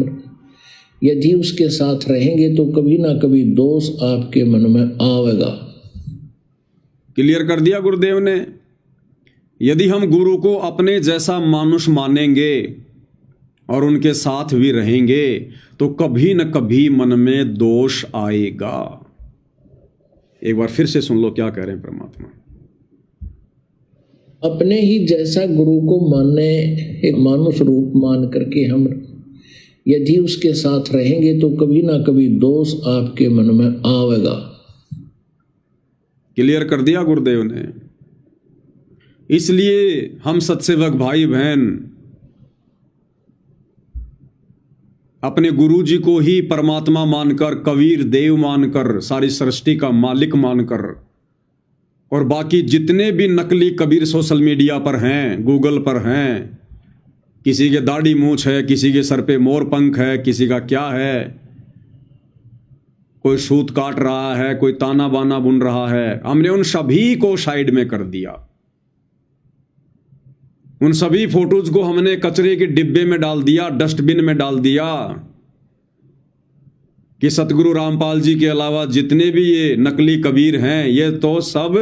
यदि उसके साथ रहेंगे तो कभी ना कभी दोष आपके मन में आवेगा। क्लियर कर दिया गुरुदेव ने। यदि हम गुरु को अपने जैसा मानुष मानेंगे और उनके साथ भी रहेंगे तो कभी न कभी मन में दोष आएगा। एक बार फिर से सुन लो क्या कह रहे हैं परमात्मा। अपने ही जैसा गुरु को मानने, एक मानुष रूप मान करके हम यदि उसके साथ रहेंगे तो कभी ना कभी दोष आपके मन में आवेगा। क्लियर कर दिया गुरुदेव ने। इसलिए हम सत्सेवक भाई बहन अपने गुरु जी को ही परमात्मा मानकर, कबीर देव मानकर, सारी सृष्टि का मालिक मानकर, और बाकी जितने भी नकली कबीर सोशल मीडिया पर हैं, गूगल पर हैं, किसी के दाढ़ी मूंछ है, किसी के सर पे मोर पंख है, किसी का क्या है, कोई सूत काट रहा है, कोई ताना बाना बुन रहा है, हमने उन सभी को साइड में कर दिया। उन सभी फोटोज को हमने कचरे के डिब्बे में डाल दिया, डस्टबिन में डाल दिया कि सतगुरु रामपाल जी के अलावा जितने भी ये नकली कबीर हैं ये तो सब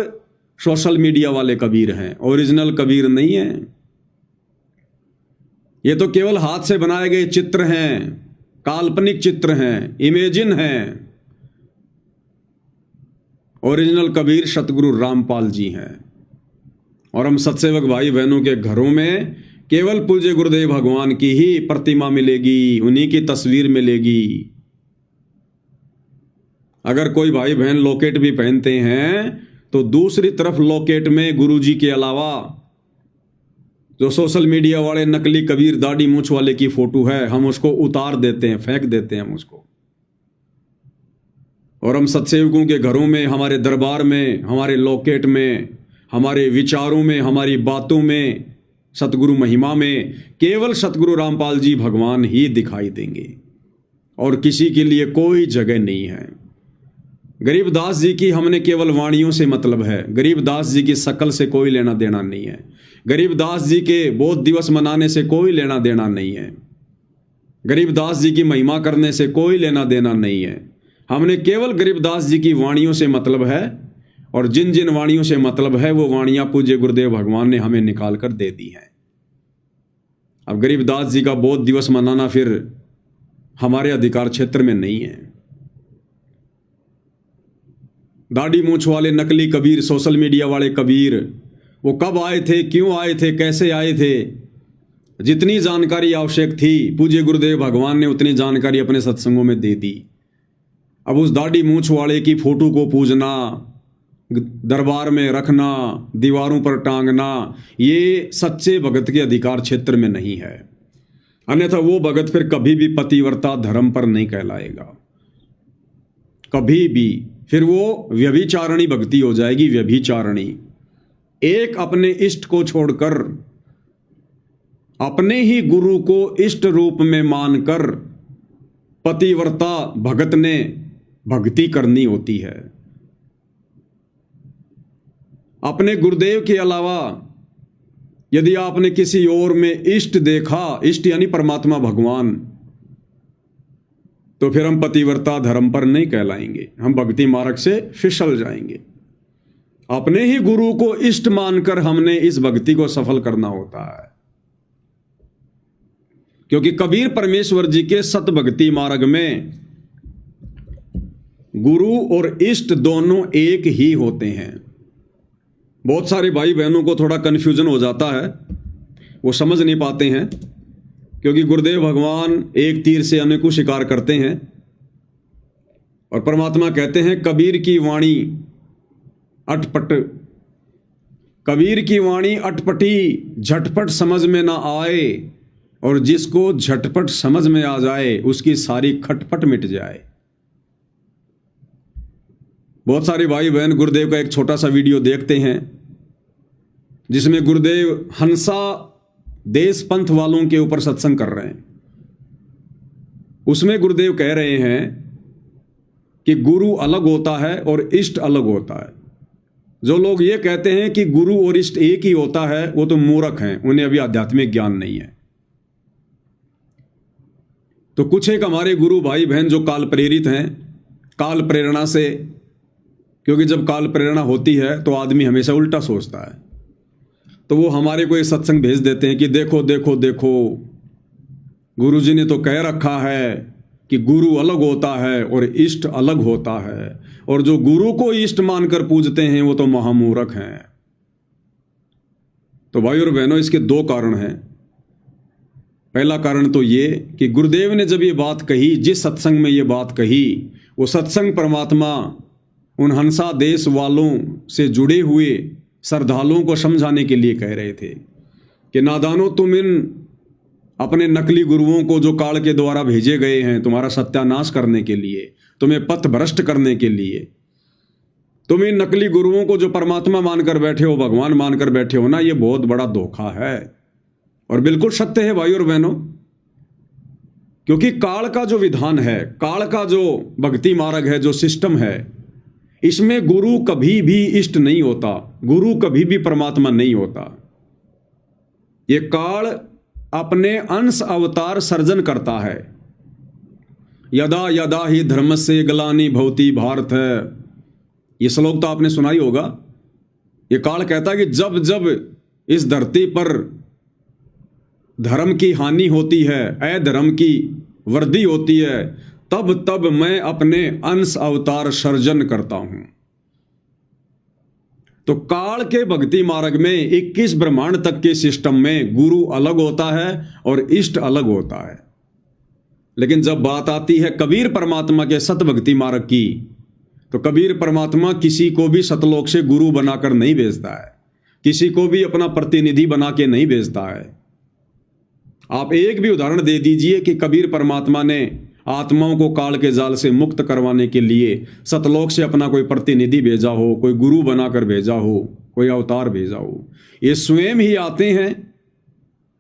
सोशल मीडिया वाले कबीर हैं, ओरिजिनल कबीर नहीं है। ये तो केवल हाथ से बनाए गए चित्र हैं, काल्पनिक चित्र हैं, इमेजिन हैं। ओरिजिनल कबीर सतगुरु रामपाल जी हैं। और हम सत्सेवक भाई बहनों के घरों में केवल पूज्य गुरुदेव भगवान की ही प्रतिमा मिलेगी, उन्हीं की तस्वीर मिलेगी। अगर कोई भाई बहन लॉकेट भी पहनते हैं तो दूसरी तरफ लॉकेट में गुरुजी के अलावा जो सोशल मीडिया वाले नकली कबीर दाढ़ी मूंछ वाले की फोटो है, हम उसको उतार देते हैं, फेंक देते हैं हम उसको। और हम सत्सेवकों के घरों में, हमारे दरबार में, हमारे लॉकेट में, हमारे विचारों में, हमारी बातों में, सतगुरु महिमा में केवल सतगुरु रामपाल जी भगवान ही दिखाई देंगे और किसी के लिए कोई जगह नहीं है। गरीबदास जी की हमने केवल वाणियों से मतलब है, गरीबदास जी की शकल से कोई लेना देना नहीं है। गरीबदास जी के बोध दिवस मनाने से कोई लेना देना नहीं है। गरीबदास जी की महिमा करने से कोई लेना देना नहीं है। हमने केवल गरीबदास जी की वाणियों से मतलब है, और जिन जिन वाणियों से मतलब है वो वाणियां पूज्य गुरुदेव भगवान ने हमें निकाल कर दे दी हैं। अब गरीबदास जी का बोध दिवस मनाना फिर हमारे अधिकार क्षेत्र में नहीं है। दाढ़ी मूंछ वाले नकली कबीर, सोशल मीडिया वाले कबीर, वो कब आए थे, क्यों आए थे, कैसे आए थे, जितनी जानकारी आवश्यक थी पूज्य गुरुदेव भगवान ने उतनी जानकारी अपने सत्संगों में दे दी। अब उस दाढ़ी मूंछ वाले की फोटो को पूजना, दरबार में रखना, दीवारों पर टांगना, ये सच्चे भगत के अधिकार क्षेत्र में नहीं है। अन्यथा वो भगत फिर कभी भी पतिव्रता धर्म पर नहीं कहलाएगा, कभी भी। फिर वो व्यभिचारणी भक्ति हो जाएगी, व्यभिचारणी। एक अपने इष्ट को छोड़कर अपने ही गुरु को इष्ट रूप में मानकर पतिव्रता भगत ने भक्ति करनी होती है। अपने गुरुदेव के अलावा यदि आपने किसी और में इष्ट देखा, इष्ट यानी परमात्मा भगवान, तो फिर हम पतिव्रता धर्म पर नहीं कहलाएंगे, हम भक्ति मार्ग से फिसल जाएंगे। अपने ही गुरु को इष्ट मानकर हमने इस भक्ति को सफल करना होता है, क्योंकि कबीर परमेश्वर जी के सत भक्ति मार्ग में गुरु और इष्ट दोनों एक ही होते हैं। बहुत सारे भाई बहनों को थोड़ा कन्फ्यूजन हो जाता है, वो समझ नहीं पाते हैं, क्योंकि गुरुदेव भगवान एक तीर से अनेकों शिकार करते हैं। और परमात्मा कहते हैं कबीर की वाणी अटपट, कबीर की वाणी अटपटी, झटपट समझ में ना आए, और जिसको झटपट समझ में आ जाए उसकी सारी खटपट मिट जाए। बहुत सारे भाई बहन गुरुदेव का एक छोटा सा वीडियो देखते हैं जिसमें गुरुदेव हंसा देश पंथ वालों के ऊपर सत्संग कर रहे हैं। उसमें गुरुदेव कह रहे हैं कि गुरु अलग होता है और इष्ट अलग होता है। जो लोग ये कहते हैं कि गुरु और इष्ट एक ही होता है वो तो मूर्ख हैं, उन्हें अभी आध्यात्मिक ज्ञान नहीं है। तो कुछ एक हमारे गुरु भाई बहन जो काल प्रेरित हैं, काल प्रेरणा से, क्योंकि जब काल प्रेरणा होती है तो आदमी हमेशा उल्टा सोचता है, तो वो हमारे को एक सत्संग भेज देते हैं कि देखो देखो देखो गुरुजी ने तो कह रखा है कि गुरु अलग होता है और इष्ट अलग होता है, और जो गुरु को इष्ट मानकर पूजते हैं वो तो महामूर्ख हैं। तो भाई और बहनों, इसके दो कारण हैं। पहला कारण तो ये कि गुरुदेव ने जब ये बात कही, जिस सत्संग में ये बात कही, वो सत्संग परमात्मा उन हंसा देश वालों से जुड़े हुए श्रद्धालुओं को समझाने के लिए कह रहे थे कि नादानो, तुम इन अपने नकली गुरुओं को जो काल के द्वारा भेजे गए हैं तुम्हारा सत्यानाश करने के लिए, तुम्हें पथ भ्रष्ट करने के लिए, तुम इन नकली गुरुओं को जो परमात्मा मानकर बैठे हो, भगवान मानकर बैठे हो ना, ये बहुत बड़ा धोखा है। और बिल्कुल सत्य है भाई और बहनों, क्योंकि काल का जो विधान है, काल का जो भक्ति मार्ग है, जो सिस्टम है, इसमें गुरु कभी भी इष्ट नहीं होता, गुरु कभी भी परमात्मा नहीं होता। ये काल अपने अंश अवतार सर्जन करता है। यदा यदा ही धर्म से ग्लानि भवति भारत है, ये श्लोक तो आपने सुना ही होगा। ये काल कहता है कि जब जब इस धरती पर धर्म की हानि होती है, अधर्म की वृद्धि होती है, तब तब मैं अपने अंश अवतार सर्जन करता हूं। तो काल के भक्ति मार्ग में 21 ब्रह्मांड तक के सिस्टम में गुरु अलग होता है और इष्ट अलग होता है। लेकिन जब बात आती है कबीर परमात्मा के सत भक्ति मार्ग की, तो कबीर परमात्मा किसी को भी सतलोक से गुरु बनाकर नहीं भेजता है, किसी को भी अपना प्रतिनिधि बना के नहीं भेजता है। आप एक भी उदाहरण दे दीजिए कि कबीर परमात्मा ने आत्माओं को काल के जाल से मुक्त करवाने के लिए सतलोक से अपना कोई प्रतिनिधि भेजा हो, कोई गुरु बनाकर भेजा हो, कोई अवतार भेजा हो। ये स्वयं ही आते हैं,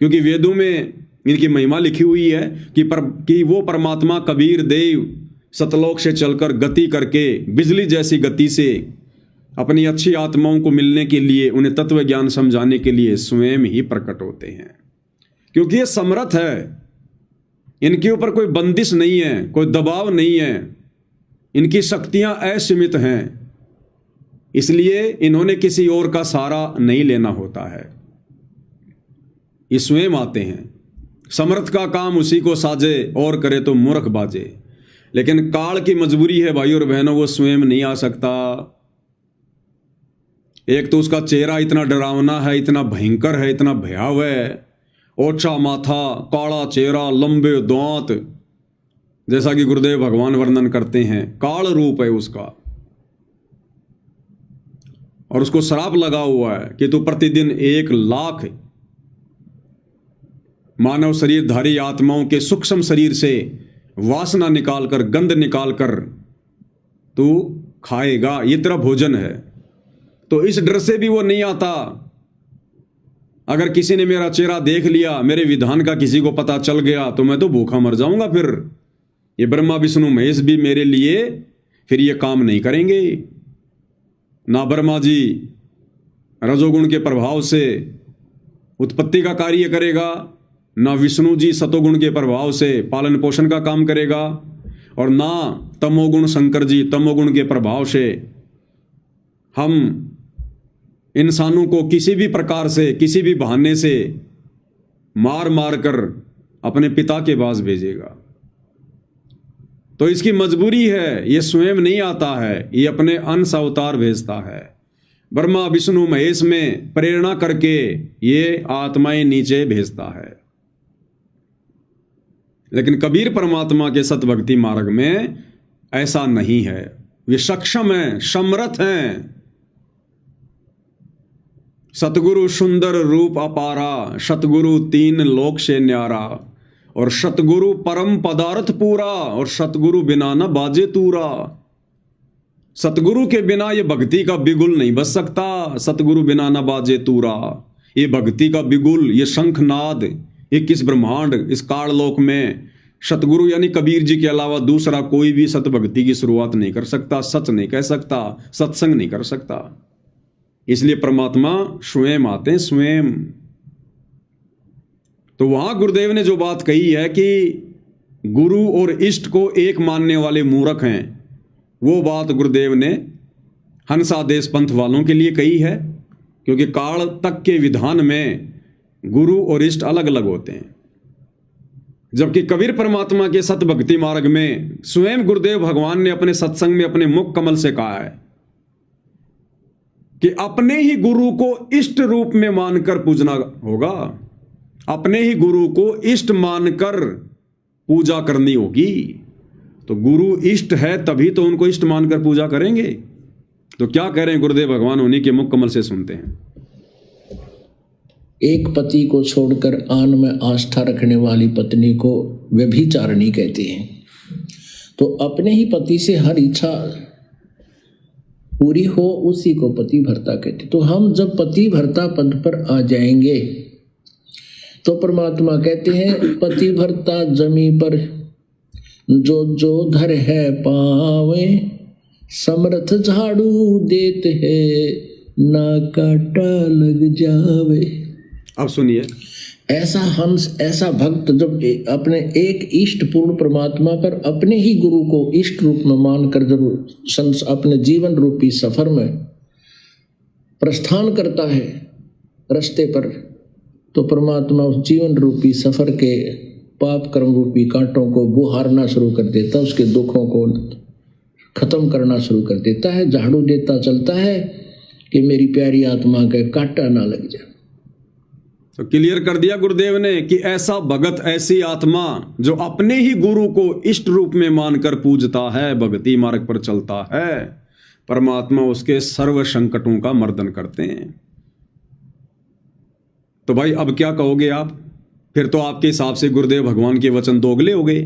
क्योंकि वेदों में इनकी महिमा लिखी हुई है कि वो परमात्मा कबीर देव सतलोक से चलकर गति करके बिजली जैसी गति से अपनी अच्छी आत्माओं को मिलने के लिए, उन्हें तत्व ज्ञान समझाने के लिए स्वयं ही प्रकट होते हैं। क्योंकि ये समर्थ है, इनके ऊपर कोई बंदिश नहीं है, कोई दबाव नहीं है, इनकी शक्तियां असीमित हैं, इसलिए इन्होंने किसी और का सहारा नहीं लेना होता है। ये स्वयं आते हैं। समर्थ का काम उसी को साजे, और करे तो मूर्ख बाजे। लेकिन काल की मजबूरी है भाई और बहनों, वो स्वयं नहीं आ सकता। एक तो उसका चेहरा इतना डरावना है, इतना भयंकर है, इतना भयावह है, ओछा माथा, काला चेहरा, लंबे दांत, जैसा कि गुरुदेव भगवान वर्णन करते हैं, काल रूप है उसका। और उसको श्राप लगा हुआ है कि तू प्रतिदिन 1 लाख मानव शरीरधारी आत्माओं के सूक्ष्म शरीर से वासना निकालकर, गंध निकालकर तू खाएगा, ये तेरा भोजन है। तो इस डर से भी वो नहीं आता। अगर किसी ने मेरा चेहरा देख लिया, मेरे विधान का किसी को पता चल गया, तो मैं तो भूखा मर जाऊंगा। फिर ये ब्रह्मा विष्णु महेश भी मेरे लिए फिर ये काम नहीं करेंगे। ना ब्रह्मा जी रजोगुण के प्रभाव से उत्पत्ति का कार्य करेगा, ना विष्णु जी सतोगुण के प्रभाव से पालन पोषण का काम करेगा, और ना तमोगुण शंकर जी तमोगुण के प्रभाव से हम इंसानों को किसी भी प्रकार से, किसी भी बहाने से मार मार कर अपने पिता के पास भेजेगा। तो इसकी मजबूरी है, ये स्वयं नहीं आता है, ये अपने अंश अवतार भेजता है। ब्रह्मा विष्णु महेश में प्रेरणा करके ये आत्माएं नीचे भेजता है। लेकिन कबीर परमात्मा के सतभक्ति मार्ग में ऐसा नहीं है। वे सक्षम हैं, समर्थ हैं। सतगुरु सुंदर रूप अपारा, सतगुरु 3 लोक से न्यारा, और सतगुरु परम पदार्थ पूरा, और सतगुरु बिना न बाजे तूरा। सतगुरु के बिना ये भक्ति का बिगुल नहीं बज सकता। सतगुरु बिना न बाजे तूरा, ये भक्ति का बिगुल, ये शंखनाद 21 ब्रह्मांड इस काललोक में सतगुरु यानी कबीर जी के अलावा दूसरा कोई भी सतभक्ति की शुरुआत नहीं कर सकता, सच नहीं कह सकता, सत्संग नहीं कर सकता। इसलिए परमात्मा स्वयं आते हैं, स्वयं। तो वहां गुरुदेव ने जो बात कही है कि गुरु और इष्ट को एक मानने वाले मूर्ख हैं, वो बात गुरुदेव ने हंसादेश पंथ वालों के लिए कही है। क्योंकि काल तक के विधान में गुरु और इष्ट अलग अलग होते हैं, जबकि कबीर परमात्मा के सतभक्ति मार्ग में स्वयं गुरुदेव भगवान ने अपने सत्संग में अपने मुख कमल से कहा है कि अपने ही गुरु को इष्ट रूप में मानकर पूजना होगा, अपने ही गुरु को इष्ट मानकर पूजा करनी होगी। तो गुरु इष्ट है तभी तो उनको इष्ट मानकर पूजा करेंगे। तो क्या कह रहे हैं गुरुदेव भगवान, उन्हीं के मुख कमल से सुनते हैं। एक पति को छोड़कर आन में आस्था रखने वाली पत्नी को व्यभिचारिणी कहते हैं। तो अपने ही पति से हर इच्छा पूरी हो उसी को पति भर्ता कहते। तो हम जब पति भर्ता पद पर आ जाएंगे तो परमात्मा कहते हैं पति भर्ता जमी पर जो जो धर है पावे, समर्थ झाड़ू देते हैं ना काटा लग जावे। अब सुनिए, ऐसा हंस, ऐसा भक्त जब अपने एक इष्ट पूर्ण परमात्मा पर अपने ही गुरु को इष्ट रूप में मानकर जब अपने जीवन रूपी सफर में प्रस्थान करता है रास्ते पर, तो परमात्मा उस जीवन रूपी सफर के पाप कर्म रूपी कांटों को बुहारना शुरू कर देता, उसके दुखों को खत्म करना शुरू कर देता है, झाड़ू देता चलता है कि मेरी प्यारी आत्मा का कांटा ना लग जाए। तो क्लियर कर दिया गुरुदेव ने कि ऐसा भगत, ऐसी आत्मा जो अपने ही गुरु को इष्ट रूप में मानकर पूजता है, भक्ति मार्ग पर चलता है, परमात्मा उसके सर्व संकटों का मर्दन करते हैं। तो भाई अब क्या कहोगे आप? फिर तो आपके हिसाब से गुरुदेव भगवान के वचन दोगले हो गए,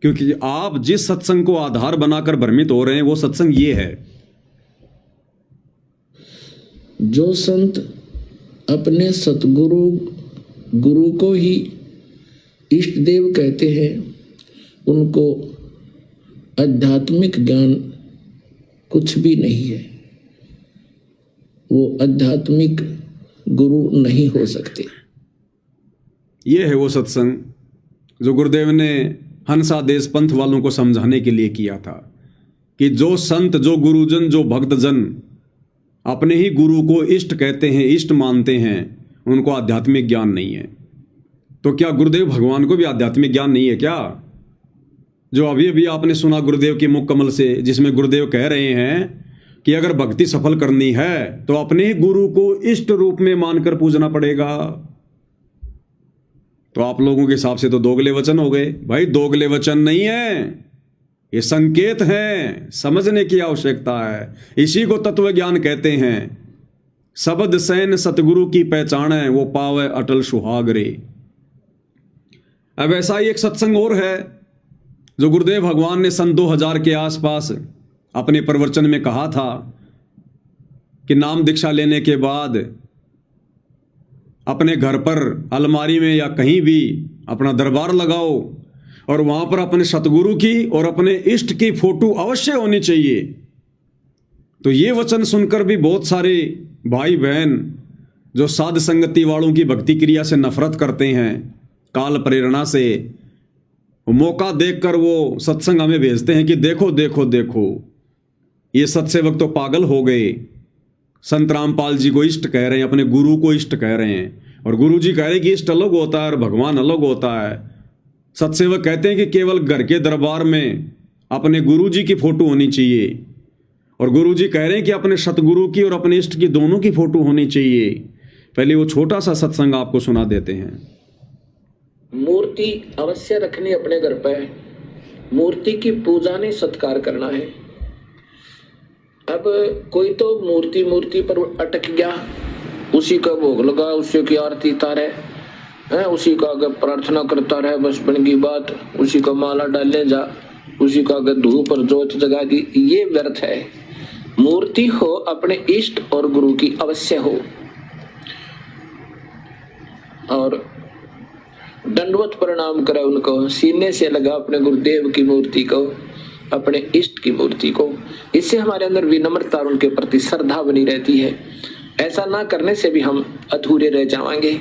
क्योंकि आप जिस सत्संग को आधार बनाकर भ्रमित हो रहे हैं वो सत्संग ये है। जो संत अपने सतगुरु गुरु को ही इष्ट देव कहते हैं, उनको आध्यात्मिक ज्ञान कुछ भी नहीं है, वो आध्यात्मिक गुरु नहीं हो सकते। ये है वो सत्संग जो गुरुदेव ने हंसादेश पंथ वालों को समझाने के लिए किया था कि जो संत, जो गुरुजन, जो भक्तजन अपने ही गुरु को इष्ट कहते हैं, इष्ट मानते हैं, उनको आध्यात्मिक ज्ञान नहीं है। तो क्या गुरुदेव भगवान को भी आध्यात्मिक ज्ञान नहीं है क्या? जो अभी अभी आपने सुना गुरुदेव के मुख कमल से, जिसमें गुरुदेव कह रहे हैं कि अगर भक्ति सफल करनी है तो अपने ही गुरु को इष्ट रूप में मानकर पूजना पड़ेगा। तो आप लोगों के हिसाब से तो दोगले वचन हो गए। भाई दोगले वचन नहीं है, ये संकेत है, समझने की आवश्यकता है। इसी को तत्व ज्ञान कहते हैं। शब्द सैन सतगुरु की पहचान है, वो पावे अटल सुहाग रे। अब ऐसा ही एक सत्संग और है जो गुरुदेव भगवान ने सन 2000 के आसपास अपने प्रवचन में कहा था कि नाम दीक्षा लेने के बाद अपने घर पर अलमारी में या कहीं भी अपना दरबार लगाओ और वहां पर अपने सतगुरु की और अपने इष्ट की फोटो अवश्य होनी चाहिए। तो ये वचन सुनकर भी बहुत सारे भाई बहन जो साध संगति वालों की भक्ति क्रिया से नफरत करते हैं, काल प्रेरणा से, मौका देखकर वो सत्संग हमें भेजते हैं कि देखो देखो देखो ये सत्सेवक तो पागल हो गए, संत रामपाल जी को इष्ट कह रहे हैं, अपने गुरु को इष्ट कह रहे हैं, और गुरु जी कह रहे हैं कि इष्ट अलग होता है और भगवान अलग होता है। सत्सेवक कहते हैं कि केवल घर के दरबार में अपने गुरु जी की फोटो होनी चाहिए, और गुरु जी कह रहे हैं कि अपने सतगुरु की और अपने इष्ट की दोनों की फोटो होनी चाहिए। पहले वो छोटा सा सत्संग आपको सुना देते हैं। मूर्ति अवश्य रखनी अपने घर पे, मूर्ति की पूजा नहीं सत्कार करना है। अब कोई तो मूर्ति पर अटक गया, उसी का भोग लगा, उसी की आरती तारे है, उसी का अगर प्रार्थना करता रहे, बस बन की बात, उसी का माला डालने जा, उसी का अगर धूप और जोत जगा दी, ये व्यर्थ है। मूर्ति हो अपने इष्ट और गुरु की अवश्य हो, और दंडवत प्रणाम करे उनको, सीने से लगा अपने गुरुदेव की मूर्ति को, अपने इष्ट की मूर्ति को। इससे हमारे अंदर विनम्रता और उनके प्रति श्रद्धा बनी रहती है। ऐसा ना करने से भी हम अधूरे रह जाएंगे।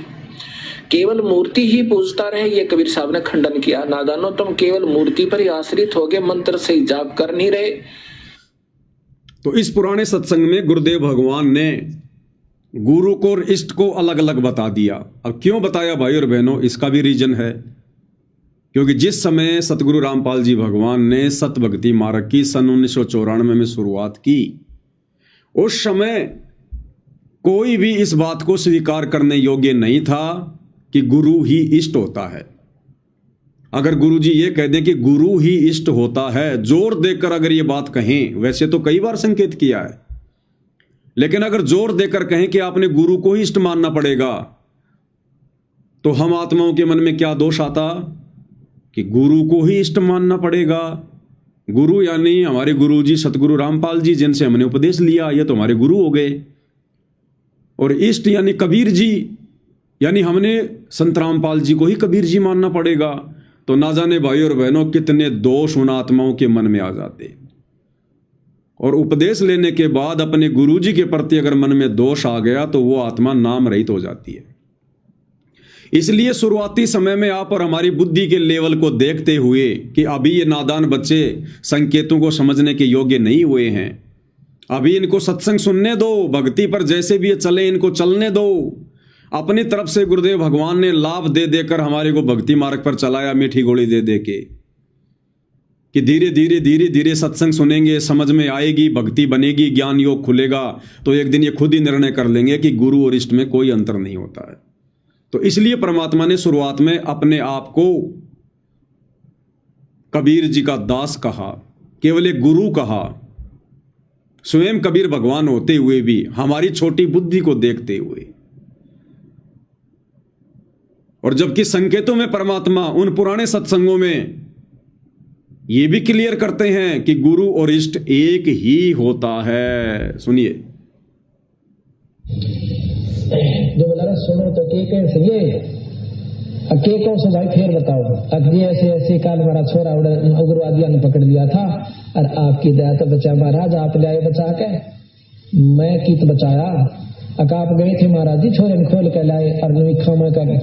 केवल मूर्ति ही पूजता रहे, ये कबीर साहब ने खंडन किया। नादानो, तुम केवल मूर्ति पर ही आश्रित हो गए, मंत्र से ही जाप कर नहीं रहे। तो इस पुराने सत्संग में गुरुदेव भगवान ने गुरु को और इष्ट को अलग अलग बता दिया। अब क्यों बताया भाई और बहनों, इसका भी रीजन है, क्योंकि जिस समय सतगुरु रामपाल जी भगवान ने सत भक्ति मार्ग की सन 1994 में शुरुआत की, उस समय कोई भी इस बात को स्वीकार करने योग्य नहीं था कि गुरु ही इष्ट होता है। अगर गुरु जी ये कह दें कि गुरु ही इष्ट होता है, जोर देकर अगर ये बात कहें, वैसे तो कई बार संकेत किया है, लेकिन अगर जोर देकर कहें कि आपने गुरु को ही इष्ट मानना पड़ेगा, तो हम आत्माओं के मन में क्या दोष आता कि गुरु को ही इष्ट मानना पड़ेगा। गुरु यानी हमारे गुरु जी सतगुरु रामपाल जी, जिनसे हमने उपदेश लिया, ये तो हमारे गुरु हो गए। और इष्ट यानी कबीर जी, यानी हमने संत रामपाल जी को ही कबीर जी मानना पड़ेगा। तो ना जाने भाई और बहनों कितने दोष उन आत्माओं के मन में आ जाते। और उपदेश लेने के बाद अपने गुरु जी के प्रति अगर मन में दोष आ गया तो वो आत्मा नाम रहित हो जाती है। इसलिए शुरुआती समय में आप और हमारी बुद्धि के लेवल को देखते हुए कि अभी ये नादान बच्चे संकेतों को समझने के योग्य नहीं हुए हैं, अभी इनको सत्संग सुनने दो, भक्ति पर जैसे भी ये चले इनको चलने दो, अपनी तरफ से गुरुदेव भगवान ने लाभ दे देकर हमारे को भक्ति मार्ग पर चलाया, मीठी गोली दे दे के, कि धीरे धीरे सत्संग सुनेंगे, समझ में आएगी, भक्ति बनेगी, ज्ञान योग खुलेगा, तो एक दिन ये खुद ही निर्णय कर लेंगे कि गुरु और इष्ट में कोई अंतर नहीं होता है। तो इसलिए परमात्मा ने शुरुआत में अपने आप को कबीर जी का दास कहा, केवल एक गुरु कहा, स्वयं कबीर भगवान होते हुए भी हमारी छोटी बुद्धि को देखते हुए। और जबकि संकेतों में परमात्मा उन पुराने सत्संगों में ये भी क्लियर करते हैं कि गुरु और इष्ट एक ही होता है। सुनिए, जो बोला ना सुनो तो के कैसे ये के कौन से भाई फिर बताओ, अब ये ऐसे ऐसे काल हमारा छोरा उग्रवादियों ने पकड़ लिया था और आपकी दया तो बचा महाराज, आप ले आए बचा के, मैं कित बचाया, आप गए थे महाराज जी, छोरे ने खोल के लाए और नवीखा में कर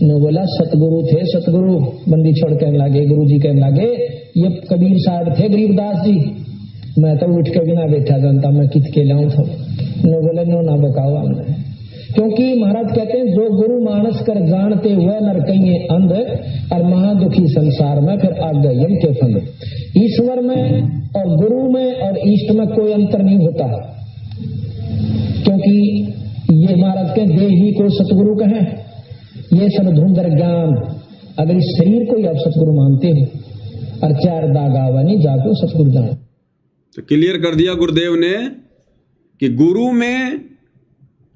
न बोला सतगुरु थे, सतगुरु बंदी छोड़ कहने लगे, गुरु जी कहने लगे ये कबीर साहब थे गरीबदास जी, मैं तो उठ के बिना बैठा जानता, मैं कित के लाऊं था, न बोले नो ना बकाओ हमने, क्योंकि महाराज कहते हैं जो गुरु मानस कर जानते हुए नर कहीं अंध और महादुखी संसार में फिर आ गए यम के फंद। ईश्वर में और गुरु में और इष्ट में कोई अंतर नहीं होता, क्योंकि ये महाराज के देही को सतगुरु कहें, ये सब धुंधर ज्ञान, अगर इस शरीर को ही आप सतगुरु मानते हो और चार दाग आवा नहीं जाको सतगुरु जान। तो क्लियर कर दिया गुरुदेव ने कि गुरु में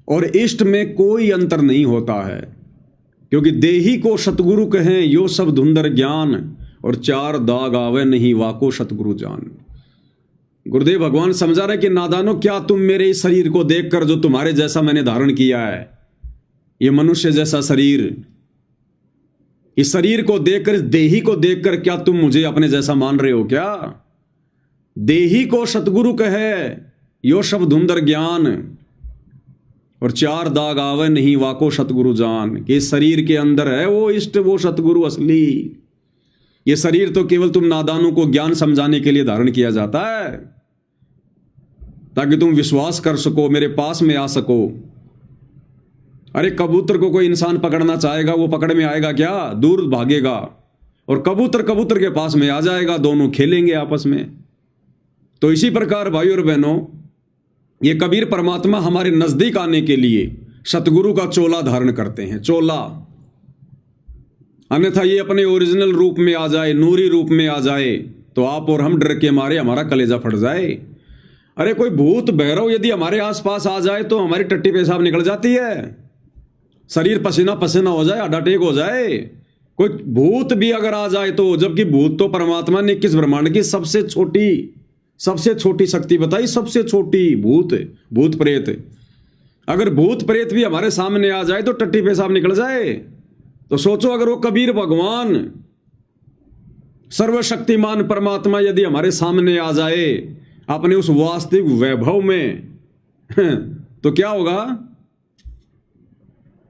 और इष्ट में कोई अंतर नहीं होता है, क्योंकि देही को सतगुरु कहें यो सब धुंधर ज्ञान, और चार दाग आवे नहीं वाको सतगुरु जान। गुरुदेव भगवान समझा रहे कि नादानो, क्या तुम मेरे इस शरीर को देखकर, जो तुम्हारे जैसा मैंने धारण किया है, ये मनुष्य जैसा शरीर, इस शरीर को देखकर, इस देही को देखकर क्या तुम मुझे अपने जैसा मान रहे हो क्या? देही को सतगुरु कहे यो सब धुंधर ज्ञान, और चार दाग आवे नहीं वाको सतगुरु जान, कि इस शरीर के अंदर है वो इष्ट, वो सतगुरु असली। ये शरीर तो केवल तुम नादानों को ज्ञान समझाने के लिए धारण किया जाता है, ताकि तुम विश्वास कर सको, मेरे पास में आ सको। अरे कबूतर को कोई इंसान पकड़ना चाहेगा, वो पकड़ में आएगा क्या? दूर भागेगा, और कबूतर कबूतर के पास में आ जाएगा, दोनों खेलेंगे आपस में। तो इसी प्रकार भाई और बहनों, ये कबीर परमात्मा हमारे नजदीक आने के लिए सतगुरु का चोला धारण करते हैं, चोला। अन्यथा ये अपने ओरिजिनल रूप में आ जाए, नूरी रूप में आ जाए, तो आप और हम डर के मारे हमारा कलेजा फट जाए। अरे कोई भूत भैरव यदि हमारे आसपास आ जाए तो हमारी टट्टी पेशाब निकल जाती है, शरीर पसीना पसीना हो जाए, अडाटेक हो जाए। कोई भूत भी अगर आ जाए तो, जबकि भूत तो परमात्मा ने किस ब्रह्मांड की सबसे छोटी शक्ति बताई, सबसे छोटी भूत प्रेत। अगर भूत प्रेत भी हमारे सामने आ जाए तो टट्टी पेशाब निकल जाए। तो सोचो, अगर वो कबीर भगवान सर्वशक्तिमान परमात्मा यदि हमारे सामने आ जाए अपने उस वास्तविक वैभव में तो क्या होगा?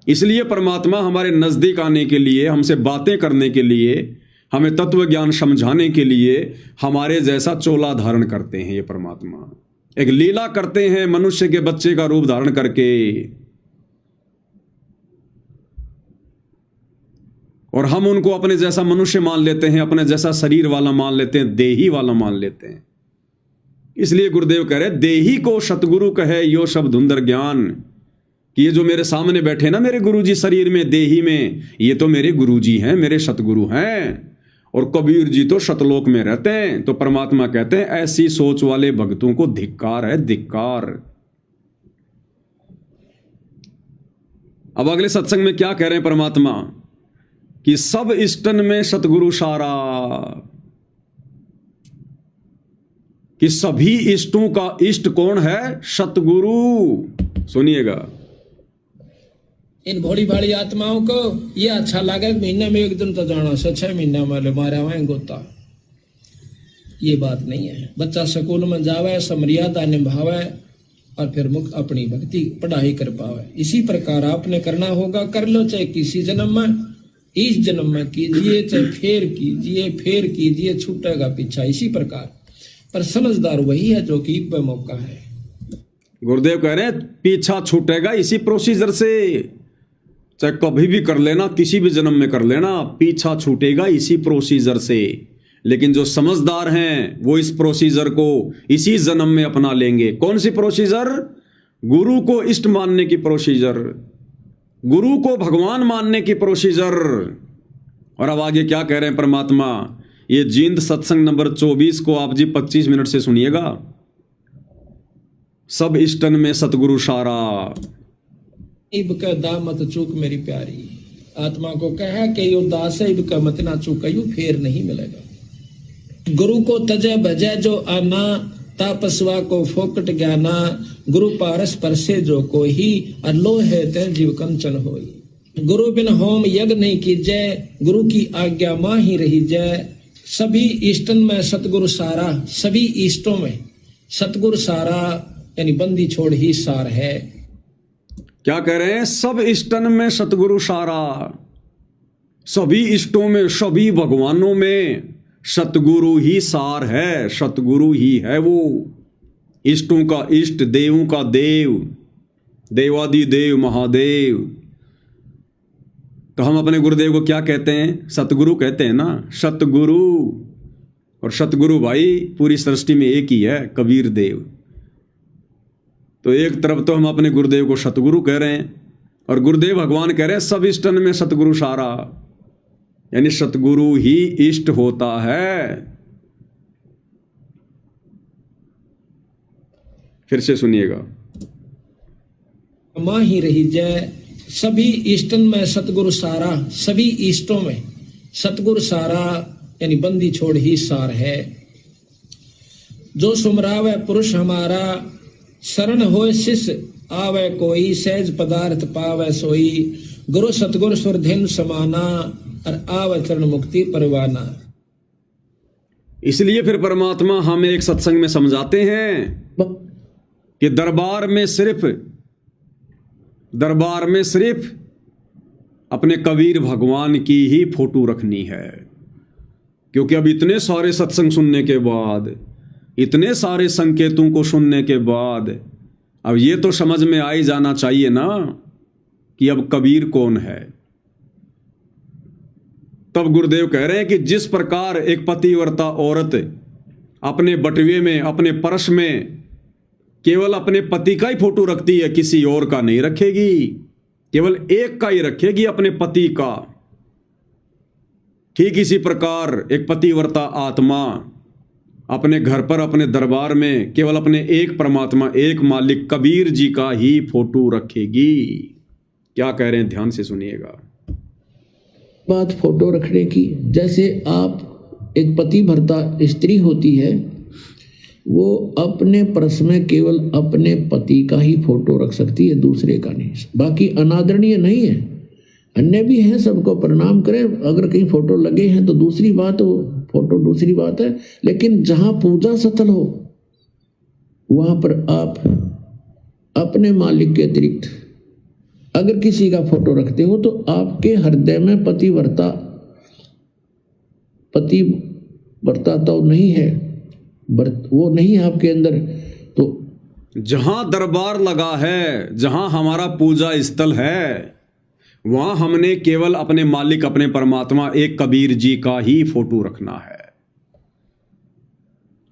इसलिए परमात्मा हमारे नजदीक आने के लिए, हमसे बातें करने के लिए, हमें तत्व ज्ञान समझाने के लिए हमारे जैसा चोला धारण करते हैं। ये परमात्मा एक लीला करते हैं, मनुष्य के बच्चे का रूप धारण करके, और हम उनको अपने जैसा मनुष्य मान लेते हैं, अपने जैसा शरीर वाला मान लेते हैं, देही वाला मान लेते हैं। इसलिए गुरुदेव कह रहे, देही को सतगुरु कहे यो सब धुंधर ज्ञान, कि ये जो मेरे सामने बैठे ना मेरे गुरुजी शरीर में, देही में, ये तो मेरे गुरुजी हैं, मेरे सतगुरु हैं। और कबीर जी तो सतलोक में रहते हैं। तो परमात्मा कहते हैं ऐसी सोच वाले भक्तों को धिक्कार है, धिक्कार। अब अगले सत्संग में क्या कह रहे हैं परमात्मा? कि सब इष्टन में सतगुरु सारा, कि सभी इष्टों का इष्ट कौन है? सतगुरु। सुनिएगा, इन भोली भाली आत्माओं को ये अच्छा लगे महीने में एक दिन तो जाना से 6 महीना में मारा हुआ गोता, ये बात नहीं है। बच्चा स्कूल में जावे, समर्यादा निभावे और फिर मुक्त अपनी भक्ति पढ़ाई कर पावे। इसी प्रकार आपने करना होगा, कर लो, चाहे किसी जन्म में, इस जन्म में कीजिए, चाहे फेर कीजिए, छूटेगा पीछा। इसी प्रकार पर समझदार वही है जो कि पे मौका है। गुरुदेव कह रहे हैं पीछा छूटेगा इसी प्रोसीजर से। चाहे कभी भी कर लेना, किसी भी जन्म में कर लेना, पीछा छूटेगा इसी प्रोसीजर से। लेकिन जो समझदार हैं वो इस प्रोसीजर को इसी जन्म में अपना लेंगे। कौन सी प्रोसीजर? गुरु को इष्ट मानने की प्रोसीजर, गुरु को भगवान मानने की प्रोसीजर। और अब आगे क्या कह रहे हैं परमात्मा? ये जींद सत्संग नंबर 24 को आप जी 25 मिनट से सुनिएगा। सब इष्टन में सतगुरु सारा। इब का दा मत चूक मेरी प्यारी, आत्मा को कहा कि यो दास है, इब का मत ना चूक, यू फेर नहीं मिलेगा। गुरु को तजे भजे जो आना, तापस्वा को फोकट ज्ञाना, गुरु पारस परसे जो कोई, अल्लो है ते जीव कंचन होई। गुरु बिन होम यज्ञ नहीं कीजे, गुरु की आज्ञा मां ही रही जय। सभी इष्टन में सतगुरु सारा, सभी इष्टों में सतगुरु सारा, यानी बंदी छोड़ ही सार है। क्या कह रहे हैं? सब इष्टन में सतगुरु सारा, सभी इष्टों में, सभी भगवानों में सतगुरु ही सार है, सतगुरु ही है वो। इष्टों का इष्ट, देवों का देव, देवादि देव महादेव। तो हम अपने गुरुदेव को क्या कहते हैं? सतगुरु कहते हैं ना, सतगुरु। और सतगुरु भाई पूरी सृष्टि में एक ही है, कबीर देव। तो एक तरफ तो हम अपने गुरुदेव को सतगुरु कह रहे हैं और गुरुदेव भगवान कह रहे हैं सब इष्टन में सतगुरु सारा, यानी सतगुरु ही इष्ट होता है। फिर से सुनिएगा। मां ही रही जय। सभी इष्टन में सतगुरु सारा, सभी इष्टों में सतगुरु सारा, यानी बंदी छोड़ ही सार है। जो सुमरावे पुरुष हमारा, शरण होए शिष्य आवे कोई, सहज पदार्थ पावे सोई। गुरु सतगुरु सुरधेनु समाना, और आवे चरण मुक्ति परवाना। इसलिए फिर परमात्मा हमें एक सत्संग में समझाते हैं कि दरबार में सिर्फ अपने कबीर भगवान की ही फोटो रखनी है। क्योंकि अब इतने सारे सत्संग सुनने के बाद, इतने सारे संकेतों को सुनने के बाद, अब ये तो समझ में आ ही जाना चाहिए ना कि अब कबीर कौन है। तब गुरुदेव कह रहे हैं कि जिस प्रकार एक पतिव्रता औरत अपने बटुए में, अपने पर्स में केवल अपने पति का ही फोटो रखती है, किसी और का नहीं रखेगी, केवल एक का ही रखेगी, अपने पति का। ठीक इसी प्रकार एक पतिव्रता आत्मा अपने घर पर, अपने दरबार में केवल अपने एक परमात्मा, एक मालिक कबीर जी का ही फोटो रखेगी। क्या कह रहे हैं? ध्यान से सुनिएगा। बात फोटो रखने की, जैसे आप एक पतिव्रता स्त्री होती है, वो अपने पर्स में केवल अपने पति का ही फोटो रख सकती है, दूसरे का नहीं। बाकी अनादरणीय नहीं है, अन्य भी हैं, सबको प्रणाम करें। अगर कहीं फोटो लगे हैं तो दूसरी बात, वो फोटो दूसरी बात है। लेकिन जहां पूजा स्थल हो वहां पर आप अपने मालिक के अतिरिक्त अगर किसी का फोटो रखते हो तो आपके हृदय में पतिव्रता तो नहीं है, वो नहीं है आपके अंदर। तो जहां दरबार लगा है, जहां हमारा पूजा स्थल है, वहां हमने केवल अपने मालिक, अपने परमात्मा, एक कबीर जी का ही फोटो रखना है।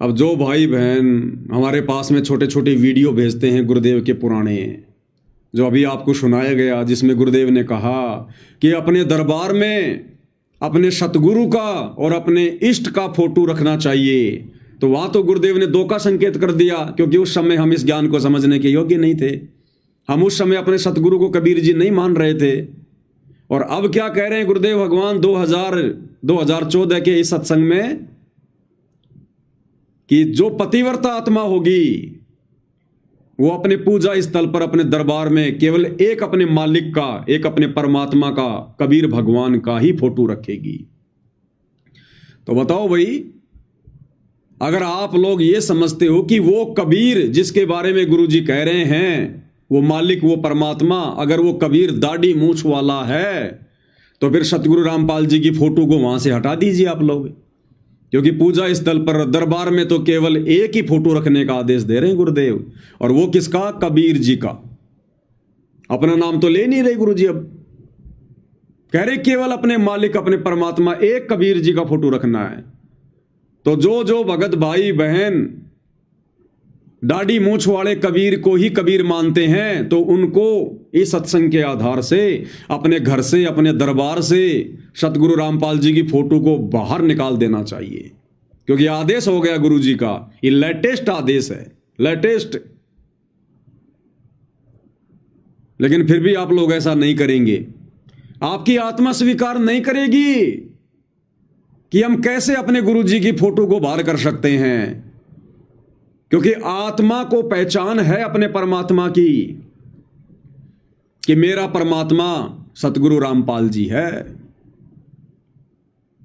अब जो भाई बहन हमारे पास में छोटे छोटे वीडियो भेजते हैं गुरुदेव के पुराने, जो अभी आपको सुनाया गया, जिसमें गुरुदेव ने कहा कि अपने दरबार में अपने सतगुरु का और अपने इष्ट का फोटो रखना चाहिए, तो वहां तो गुरुदेव ने दो का संकेत कर दिया, क्योंकि उस समय हम इस ज्ञान को समझने के योग्य नहीं थे। हम उस समय अपने सतगुरु को कबीर जी नहीं मान रहे थे। और अब क्या कह रहे हैं गुरुदेव भगवान 2014 के इस सत्संग में कि जो पतिव्रता आत्मा होगी वो अपने पूजा स्थल पर, अपने दरबार में केवल एक अपने मालिक का, एक अपने परमात्मा का, कबीर भगवान का ही फोटो रखेगी। तो बताओ भाई, अगर आप लोग ये समझते हो कि वो कबीर जिसके बारे में गुरुजी कह रहे हैं, वो मालिक, वो परमात्मा, अगर वो कबीर दाढ़ी मूंछ वाला है, तो फिर सतगुरु रामपाल जी की फोटो को वहां से हटा दीजिए आप लोग। क्योंकि पूजा स्थल पर, दरबार में तो केवल एक ही फोटो रखने का आदेश दे रहे हैं गुरुदेव, और वो किसका? कबीर जी का। अपना नाम तो ले नहीं रहे गुरुजी अब। कह रहे केवल अपने मालिक अपने परमात्मा एक कबीर जी का फोटो रखना है। तो जो जो भगत भाई बहन दाढ़ी मूछ वाले कबीर को ही कबीर मानते हैं, तो उनको इस सत्संग के आधार से अपने घर से अपने दरबार से सतगुरु रामपाल जी की फोटो को बाहर निकाल देना चाहिए, क्योंकि आदेश हो गया गुरु जी का। ये लेटेस्ट आदेश है, लेटेस्ट। लेकिन फिर भी आप लोग ऐसा नहीं करेंगे। आपकी आत्मा स्वीकार नहीं करेगी कि हम कैसे अपने गुरु जी की फोटो को बाहर कर सकते हैं, क्योंकि आत्मा को पहचान है अपने परमात्मा की कि मेरा परमात्मा सतगुरु रामपाल जी है,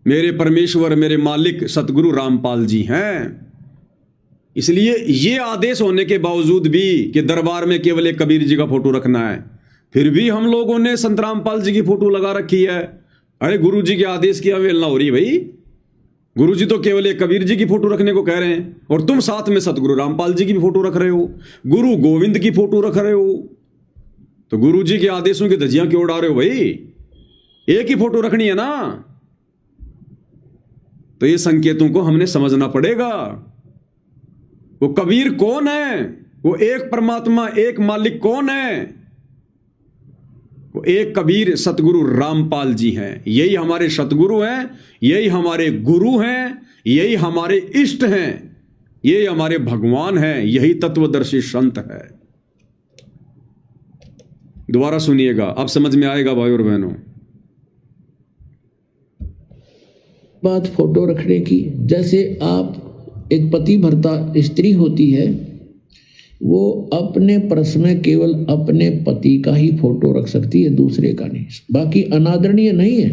मेरे परमेश्वर मेरे मालिक सतगुरु रामपाल जी हैं। इसलिए ये आदेश होने के बावजूद भी कि दरबार में केवल एक कबीर जी का फोटो रखना है, फिर भी हम लोगों ने संत रामपाल जी की फोटो लगा रखी है। अरे गुरु जी के आदेश की अवहेलना हो रही भाई। गुरु जी तो केवल एक कबीर जी की फोटो रखने को कह रहे हैं, और तुम साथ में सतगुरु रामपाल जी की भी फोटो रख रहे हो, गुरु गोविंद की फोटो रख रहे हो। तो गुरु जी के आदेशों की धज्जियां क्यों उड़ा रहे हो भाई? एक ही फोटो रखनी है ना। तो ये संकेतों को हमने समझना पड़ेगा। वो कबीर कौन है? वो एक परमात्मा एक मालिक कौन है? वो एक कबीर सतगुरु रामपाल जी हैं। यही हमारे सतगुरु हैं, यही हमारे गुरु हैं, यही हमारे इष्ट हैं, यही हमारे भगवान हैं, यही तत्वदर्शी संत है। दोबारा सुनिएगा, अब समझ में आएगा भाई और बहनों। बात फोटो रखने की, जैसे आप एक पति भर्ता स्त्री होती है, वो अपने पर्स में केवल अपने पति का ही फोटो रख सकती है, दूसरे का नहीं। बाकी अनादरणीय नहीं है,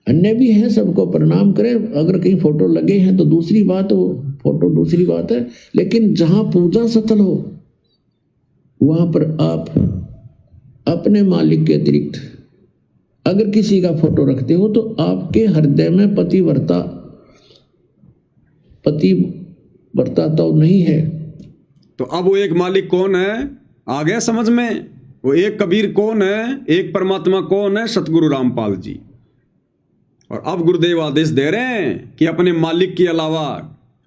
अन्य भी है, सबको प्रणाम करें। अगर कहीं फोटो लगे हैं तो दूसरी बात, वो फोटो दूसरी बात है। लेकिन जहाँ पूजा स्थल हो वहाँ पर आप अपने मालिक के अतिरिक्त अगर किसी का फोटो रखते हो तो आपके हृदय में पतिव्रता तो नहीं है। तो अब वो एक मालिक कौन है आ गया समझ में? वो एक कबीर कौन है? एक परमात्मा कौन है? सतगुरु रामपाल जी। और अब गुरुदेव आदेश दे रहे हैं कि अपने मालिक के अलावा,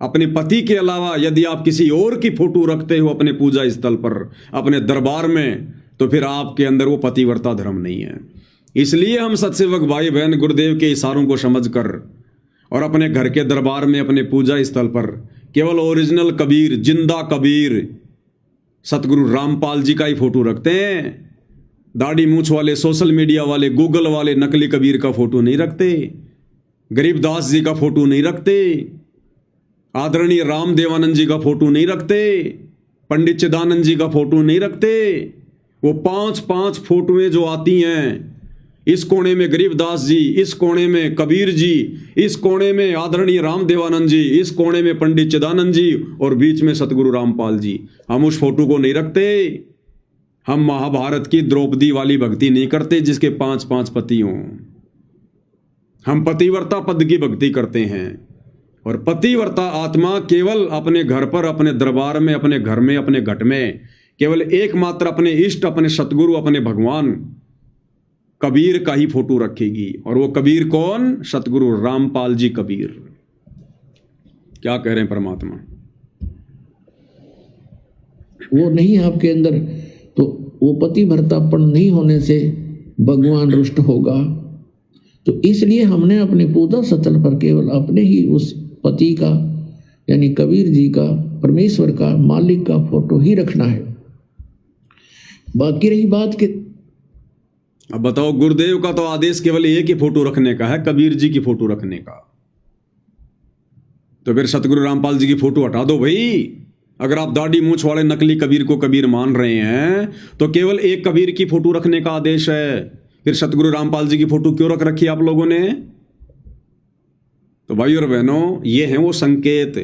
अपने पति के अलावा यदि आप किसी और की फोटो रखते हो अपने पूजा स्थल पर, अपने दरबार में, तो फिर आपके अंदर वो पतिव्रता धर्म नहीं है। इसलिए हम सत्सेवक भाई बहन गुरुदेव के इशारों को समझकर और अपने घर के दरबार में, अपने पूजा स्थल पर केवल ओरिजिनल कबीर, जिंदा कबीर सतगुरु रामपाल जी का ही फोटो रखते हैं। दाढ़ी मूछ वाले, सोशल मीडिया वाले, गूगल वाले नकली कबीर का फोटो नहीं रखते, गरीबदास जी का फोटो नहीं रखते, आदरणीय राम देवानंद जी का फोटो नहीं रखते, पंडित चिदानंद जी का फोटो नहीं रखते। वो 5-5 फोटोएं जो आती हैं, इस कोने में गरीबदास जी, इस कोने में कबीर जी, इस कोने में आदरणीय राम देवानंद जी, इस कोने में पंडित चिदानंद जी और बीच में सतगुरु रामपाल जी, हम उस फोटो को नहीं रखते। हम महाभारत की द्रौपदी वाली भक्ति नहीं करते जिसके 5-5 पति हों। हम पतिव्रता पद की भक्ति करते हैं। और पतिव्रता आत्मा केवल अपने घर पर, अपने दरबार में, अपने घर में, अपने घट में केवल एकमात्र अपने इष्ट, अपने सतगुरु, अपने भगवान कबीर का ही फोटो रखेगी। और वो कबीर कौन? सतगुरु रामपाल जी कबीर। क्या कह रहे हैं परमात्मा? वो नहीं आपके अंदर, तो वो पतिव्रतापन नहीं होने से भगवान रुष्ट होगा। तो इसलिए हमने अपने पूजा स्थल पर केवल अपने ही उस पति का, यानी कबीर जी का, परमेश्वर का, मालिक का फोटो ही रखना है। बाकी रही बात के, अब बताओ, गुरुदेव का तो आदेश केवल एक ही फोटो रखने का है, कबीर जी की फोटो रखने का। तो फिर सतगुरु रामपाल जी की फोटो हटा दो भाई। अगर आप दाढ़ी मूछ वाले नकली कबीर को कबीर मान रहे हैं तो केवल एक कबीर की फोटो रखने का आदेश है। फिर सतगुरु रामपाल जी की फोटो क्यों रख रखी आप लोगों ने? तो भाई और बहनों, ये हैं वो संकेत।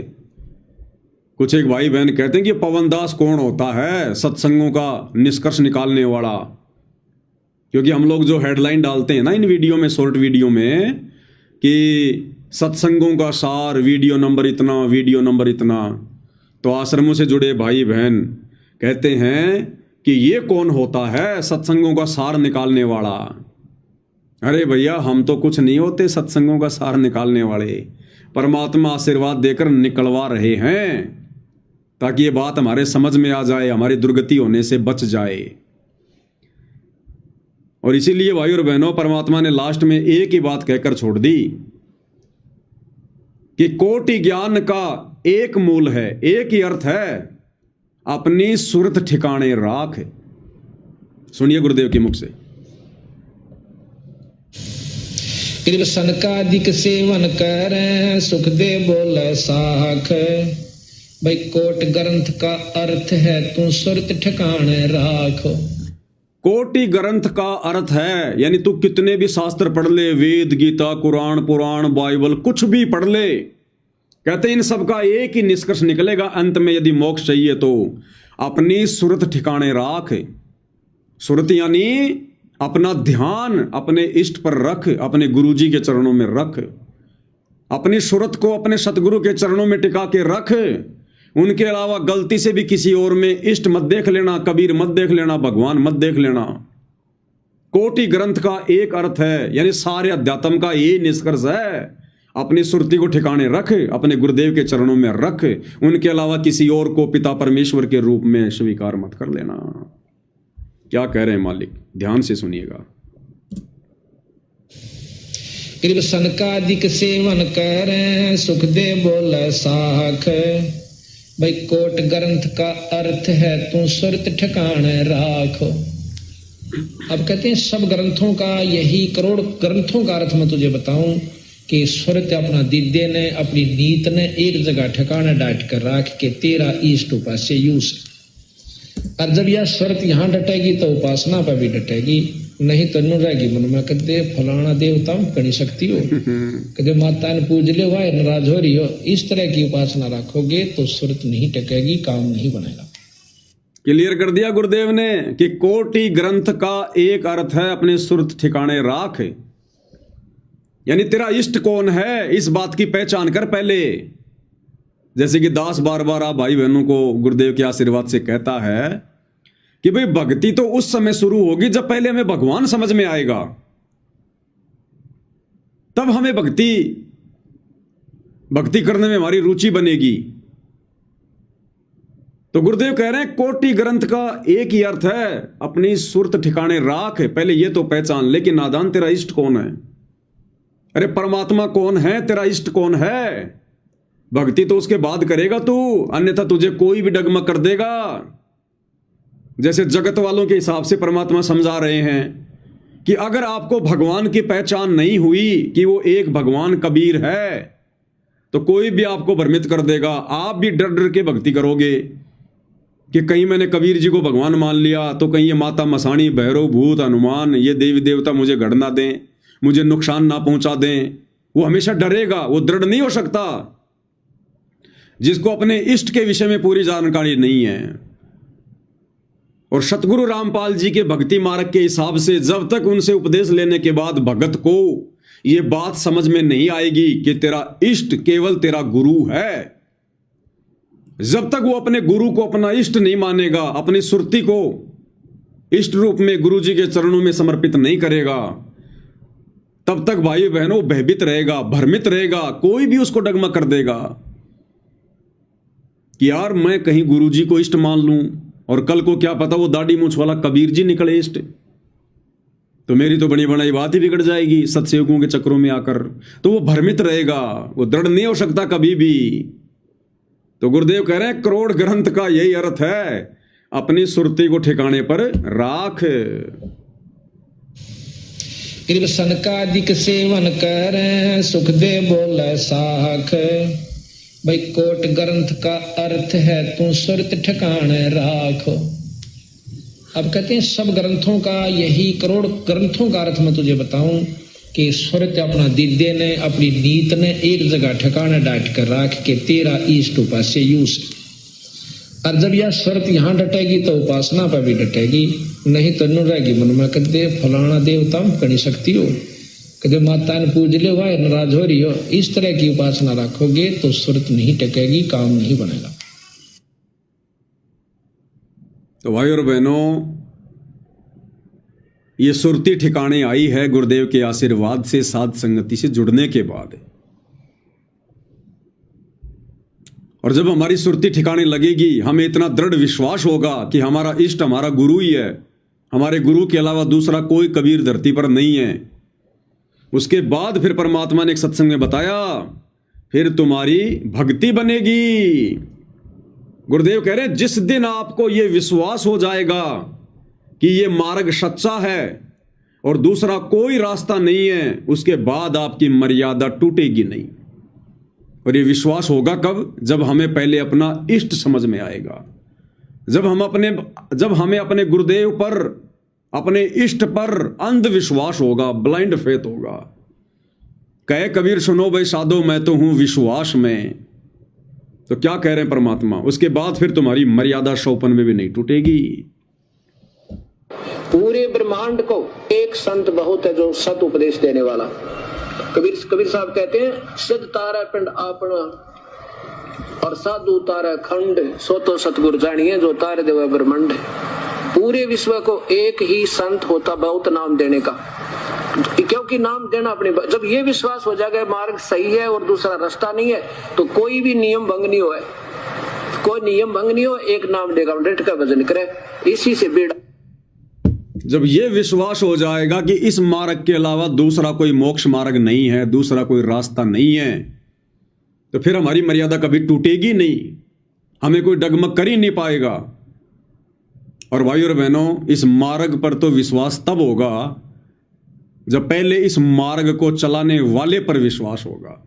कुछ एक भाई बहन कहते हैं कि पवनदास कौन होता है सत्संगों का निष्कर्ष निकालने वाला। क्योंकि हम लोग जो हेडलाइन डालते हैं ना इन वीडियो में, शॉर्ट वीडियो में, कि सत्संगों का सार, वीडियो नंबर इतना, वीडियो नंबर इतना, तो आश्रमों से जुड़े भाई बहन कहते हैं कि ये कौन होता है सत्संगों का सार निकालने वाला? अरे भैया, हम तो कुछ नहीं होते सत्संगों का सार निकालने वाले, परमात्मा आशीर्वाद देकर निकलवा रहे हैं ताकि ये बात हमारे समझ में आ जाए, हमारी दुर्गति होने से बच जाए। और इसीलिए भाई और बहनों, परमात्मा ने लास्ट में एक ही बात कहकर छोड़ दी कि कोटि ज्ञान का एक मूल है, एक ही अर्थ है, अपनी सुरत ठिकाने राख। सुनिए गुरुदेव के मुख से। कृप सनकादिक सेवन कर सुख दे बोले साख। भाई कोट ग्रंथ का अर्थ है तू सुरत ठिकाने राख। कोटि ग्रंथ का अर्थ है, यानी तू कितने भी शास्त्र पढ़ ले, वेद, गीता, कुरान, पुराण, बाइबल, कुछ भी पढ़ ले, कहते इन सब का एक ही निष्कर्ष निकलेगा अंत में, यदि मोक्ष चाहिए तो अपनी सुरत ठिकाने राख। सुरत यानी अपना ध्यान अपने इष्ट पर रख, अपने गुरुजी के चरणों में रख, अपनी सुरत को अपने सतगुरु के चरणों में टिका के रख। उनके अलावा गलती से भी किसी और में इष्ट मत देख लेना, कबीर मत देख लेना, भगवान मत देख लेना। कोटि ग्रंथ का एक अर्थ है, यानी सारे अध्यात्म का ये निष्कर्ष है, अपनी सुरती को ठिकाने रख, अपने गुरुदेव के चरणों में रख, उनके अलावा किसी और को पिता परमेश्वर के रूप में स्वीकार मत कर लेना। क्या कह रहे हैं मालिक, ध्यान से सुनिएगा। कृप सनकादिक सेवन कर सुख दे बोले साख। भाई कोट ग्रंथ का अर्थ है तू सुरत ठिकाने राख। अब कहते हैं सब ग्रंथों का, यही करोड़ ग्रंथों का अर्थ मैं तुझे बताऊं कि सुरत अपना दिद्य ने, अपनी नीत ने एक जगह ठिकाना डाट कर राख के तेरा इष्ट उपास्य यूस। और जब यह सुरत यहाँ डटेगी तो उपासना पर भी डटेगी, नहीं तो नु रहेगी मन में, कहते फलाना देवता कड़ी शक्ति हो, कहते माता ने पूज ले हुआ नाराज हो रही हो, इस तरह की उपासना रखोगे तो सुरत नहीं टकेगी, काम नहीं बनेगा। क्लियर कर दिया गुरुदेव ने कि कोटि ग्रंथ का एक अर्थ है अपने सुरत ठिकाने राख, यानी तेरा इष्ट कौन है इस बात की पहचान कर पहले। जैसे कि दास बार बार आप भाई बहनों को गुरुदेव के आशीर्वाद से कहता है कि भाई भक्ति तो उस समय शुरू होगी जब पहले हमें भगवान समझ में आएगा, तब हमें भक्ति करने में हमारी रुचि बनेगी। तो गुरुदेव कह रहे हैं कोटि ग्रंथ का एक ही अर्थ है, अपनी सुरत ठिकाने राख। पहले ये तो पहचान ले कि नादान तेरा इष्ट कौन है। अरे परमात्मा कौन है, तेरा इष्ट कौन है। भक्ति तो उसके बाद करेगा तू, अन्यथा तुझे कोई भी डगमग कर देगा। जैसे जगत वालों के हिसाब से परमात्मा समझा रहे हैं कि अगर आपको भगवान की पहचान नहीं हुई कि वो एक भगवान कबीर है, तो कोई भी आपको भ्रमित कर देगा। आप भी डर डर के भक्ति करोगे कि कहीं मैंने कबीर जी को भगवान मान लिया तो कहीं ये माता मसाणी, भैरव, भूत, हनुमान, ये देवी देवता मुझे गढ़ ना दें, मुझे नुकसान ना पहुंचा दें। वो हमेशा डरेगा, वो दृढ़ नहीं हो सकता जिसको अपने इष्ट के विषय में पूरी जानकारी नहीं है। और सतगुरु रामपाल जी के भक्ति मार्ग के हिसाब से जब तक उनसे उपदेश लेने के बाद भगत को ये बात समझ में नहीं आएगी कि तेरा इष्ट केवल तेरा गुरु है, जब तक वो अपने गुरु को अपना इष्ट नहीं मानेगा, अपनी सुरती को इष्ट रूप में गुरु जी के चरणों में समर्पित नहीं करेगा, तब तक भाई बहनों भयभीत रहेगा, भ्रमित रहेगा। कोई भी उसको डगमग कर देगा कि यार मैं कहीं गुरु जी को इष्ट मान लूं और कल को क्या पता वो दाढ़ी मूंछ वाला कबीर जी निकले इष्ट, तो मेरी तो बड़ी बड़ी बात ही बिगड़ जाएगी सत्सेवकों के चक्रों में आकर। तो वो भ्रमित रहेगा, वो दृढ़ नहीं हो सकता कभी भी। तो गुरुदेव कह रहे हैं करोड़ ग्रंथ का यही अर्थ है, अपनी सुरती को ठिकाने पर राख। कृप सनकादिक सेवन कर सुख दे बोले साख। भाई कोट ग्रंथ का अर्थ है तू सुरत ठिकाने राख। अब कहते हैं सब ग्रंथों का, यही करोड़ ग्रंथों का अर्थ मैं तुझे बताऊं कि सुरत अपना दिद्य ने, अपनी नीत ने एक जगह ठिकाना डाट कर राख के तेरा इष्ट उपास्य यूस। और जब यह सुरत यहाँ डटेगी तो उपासना पर भी डटेगी, नहीं तो नु रहेगी मन में, कहते फलाना देवता कड़ी शक्ति हो, कहते माता ने पूज ले हुआ नाराज हो रही हो, इस तरह की उपासना रखोगे तो सुरत नहीं टकेगी, काम नहीं बनेगा। तो भाई और बहनों, ये सुरती ठिकाने आई है गुरुदेव के आशीर्वाद से, साध संगति से जुड़ने के बाद। और जब हमारी सुरती ठिकाने लगेगी, हमें इतना दृढ़ विश्वास होगा कि हमारा इष्ट हमारा गुरु ही है, हमारे गुरु के अलावा दूसरा कोई कबीर धरती पर नहीं है। उसके बाद फिर परमात्मा ने एक सत्संग में बताया, फिर तुम्हारी भक्ति बनेगी। गुरुदेव कह रहे हैं जिस दिन आपको यह विश्वास हो जाएगा कि ये मार्ग सच्चा है और दूसरा कोई रास्ता नहीं है, उसके बाद आपकी मर्यादा टूटेगी नहीं। और ये विश्वास होगा कब? जब हमें पहले अपना इष्ट समझ में आएगा, जब हमें अपने गुरुदेव पर, अपने इष्ट पर अंधविश्वास होगा, ब्लाइंड फेथ होगा। कहे कबीर सुनो भाई साधो मैं तो हूं विश्वास में। तो क्या कह रहे हैं परमात्मा? उसके बाद फिर तुम्हारी मर्यादा 100 में भी नहीं टूटेगी। पूरे ब्रह्मांड को एक संत बहुत है जो सत उपदेश देने वाला। कबीर साहब कहते हैं सिद्ध तारा पिंड आपना और साधु तारा खंड, सो तो सतगुरु जानिए जो तारे देव ब्रह्मांड। पूरे विश्व को एक ही संत होता बहुत नाम देने का, क्योंकि नाम देना अपने, जब ये विश्वास हो जाएगा मार्ग सही है और दूसरा रास्ता नहीं है, तो कोई भी नियम भंग नहीं हो, कोई नियम भंग नहीं हो, एक नाम देगा डेट का भजन करे, इसी से बेड़ा। जब ये विश्वास हो जाएगा कि इस मार्ग के अलावा दूसरा कोई मोक्ष मार्ग नहीं है, दूसरा कोई रास्ता नहीं है, तो फिर हमारी मर्यादा कभी टूटेगी नहीं, हमें कोई डगमग कर ही नहीं पाएगा। और भाइयों और बहनों, इस मार्ग पर तो विश्वास तब होगा जब पहले इस मार्ग को चलाने वाले पर विश्वास होगा,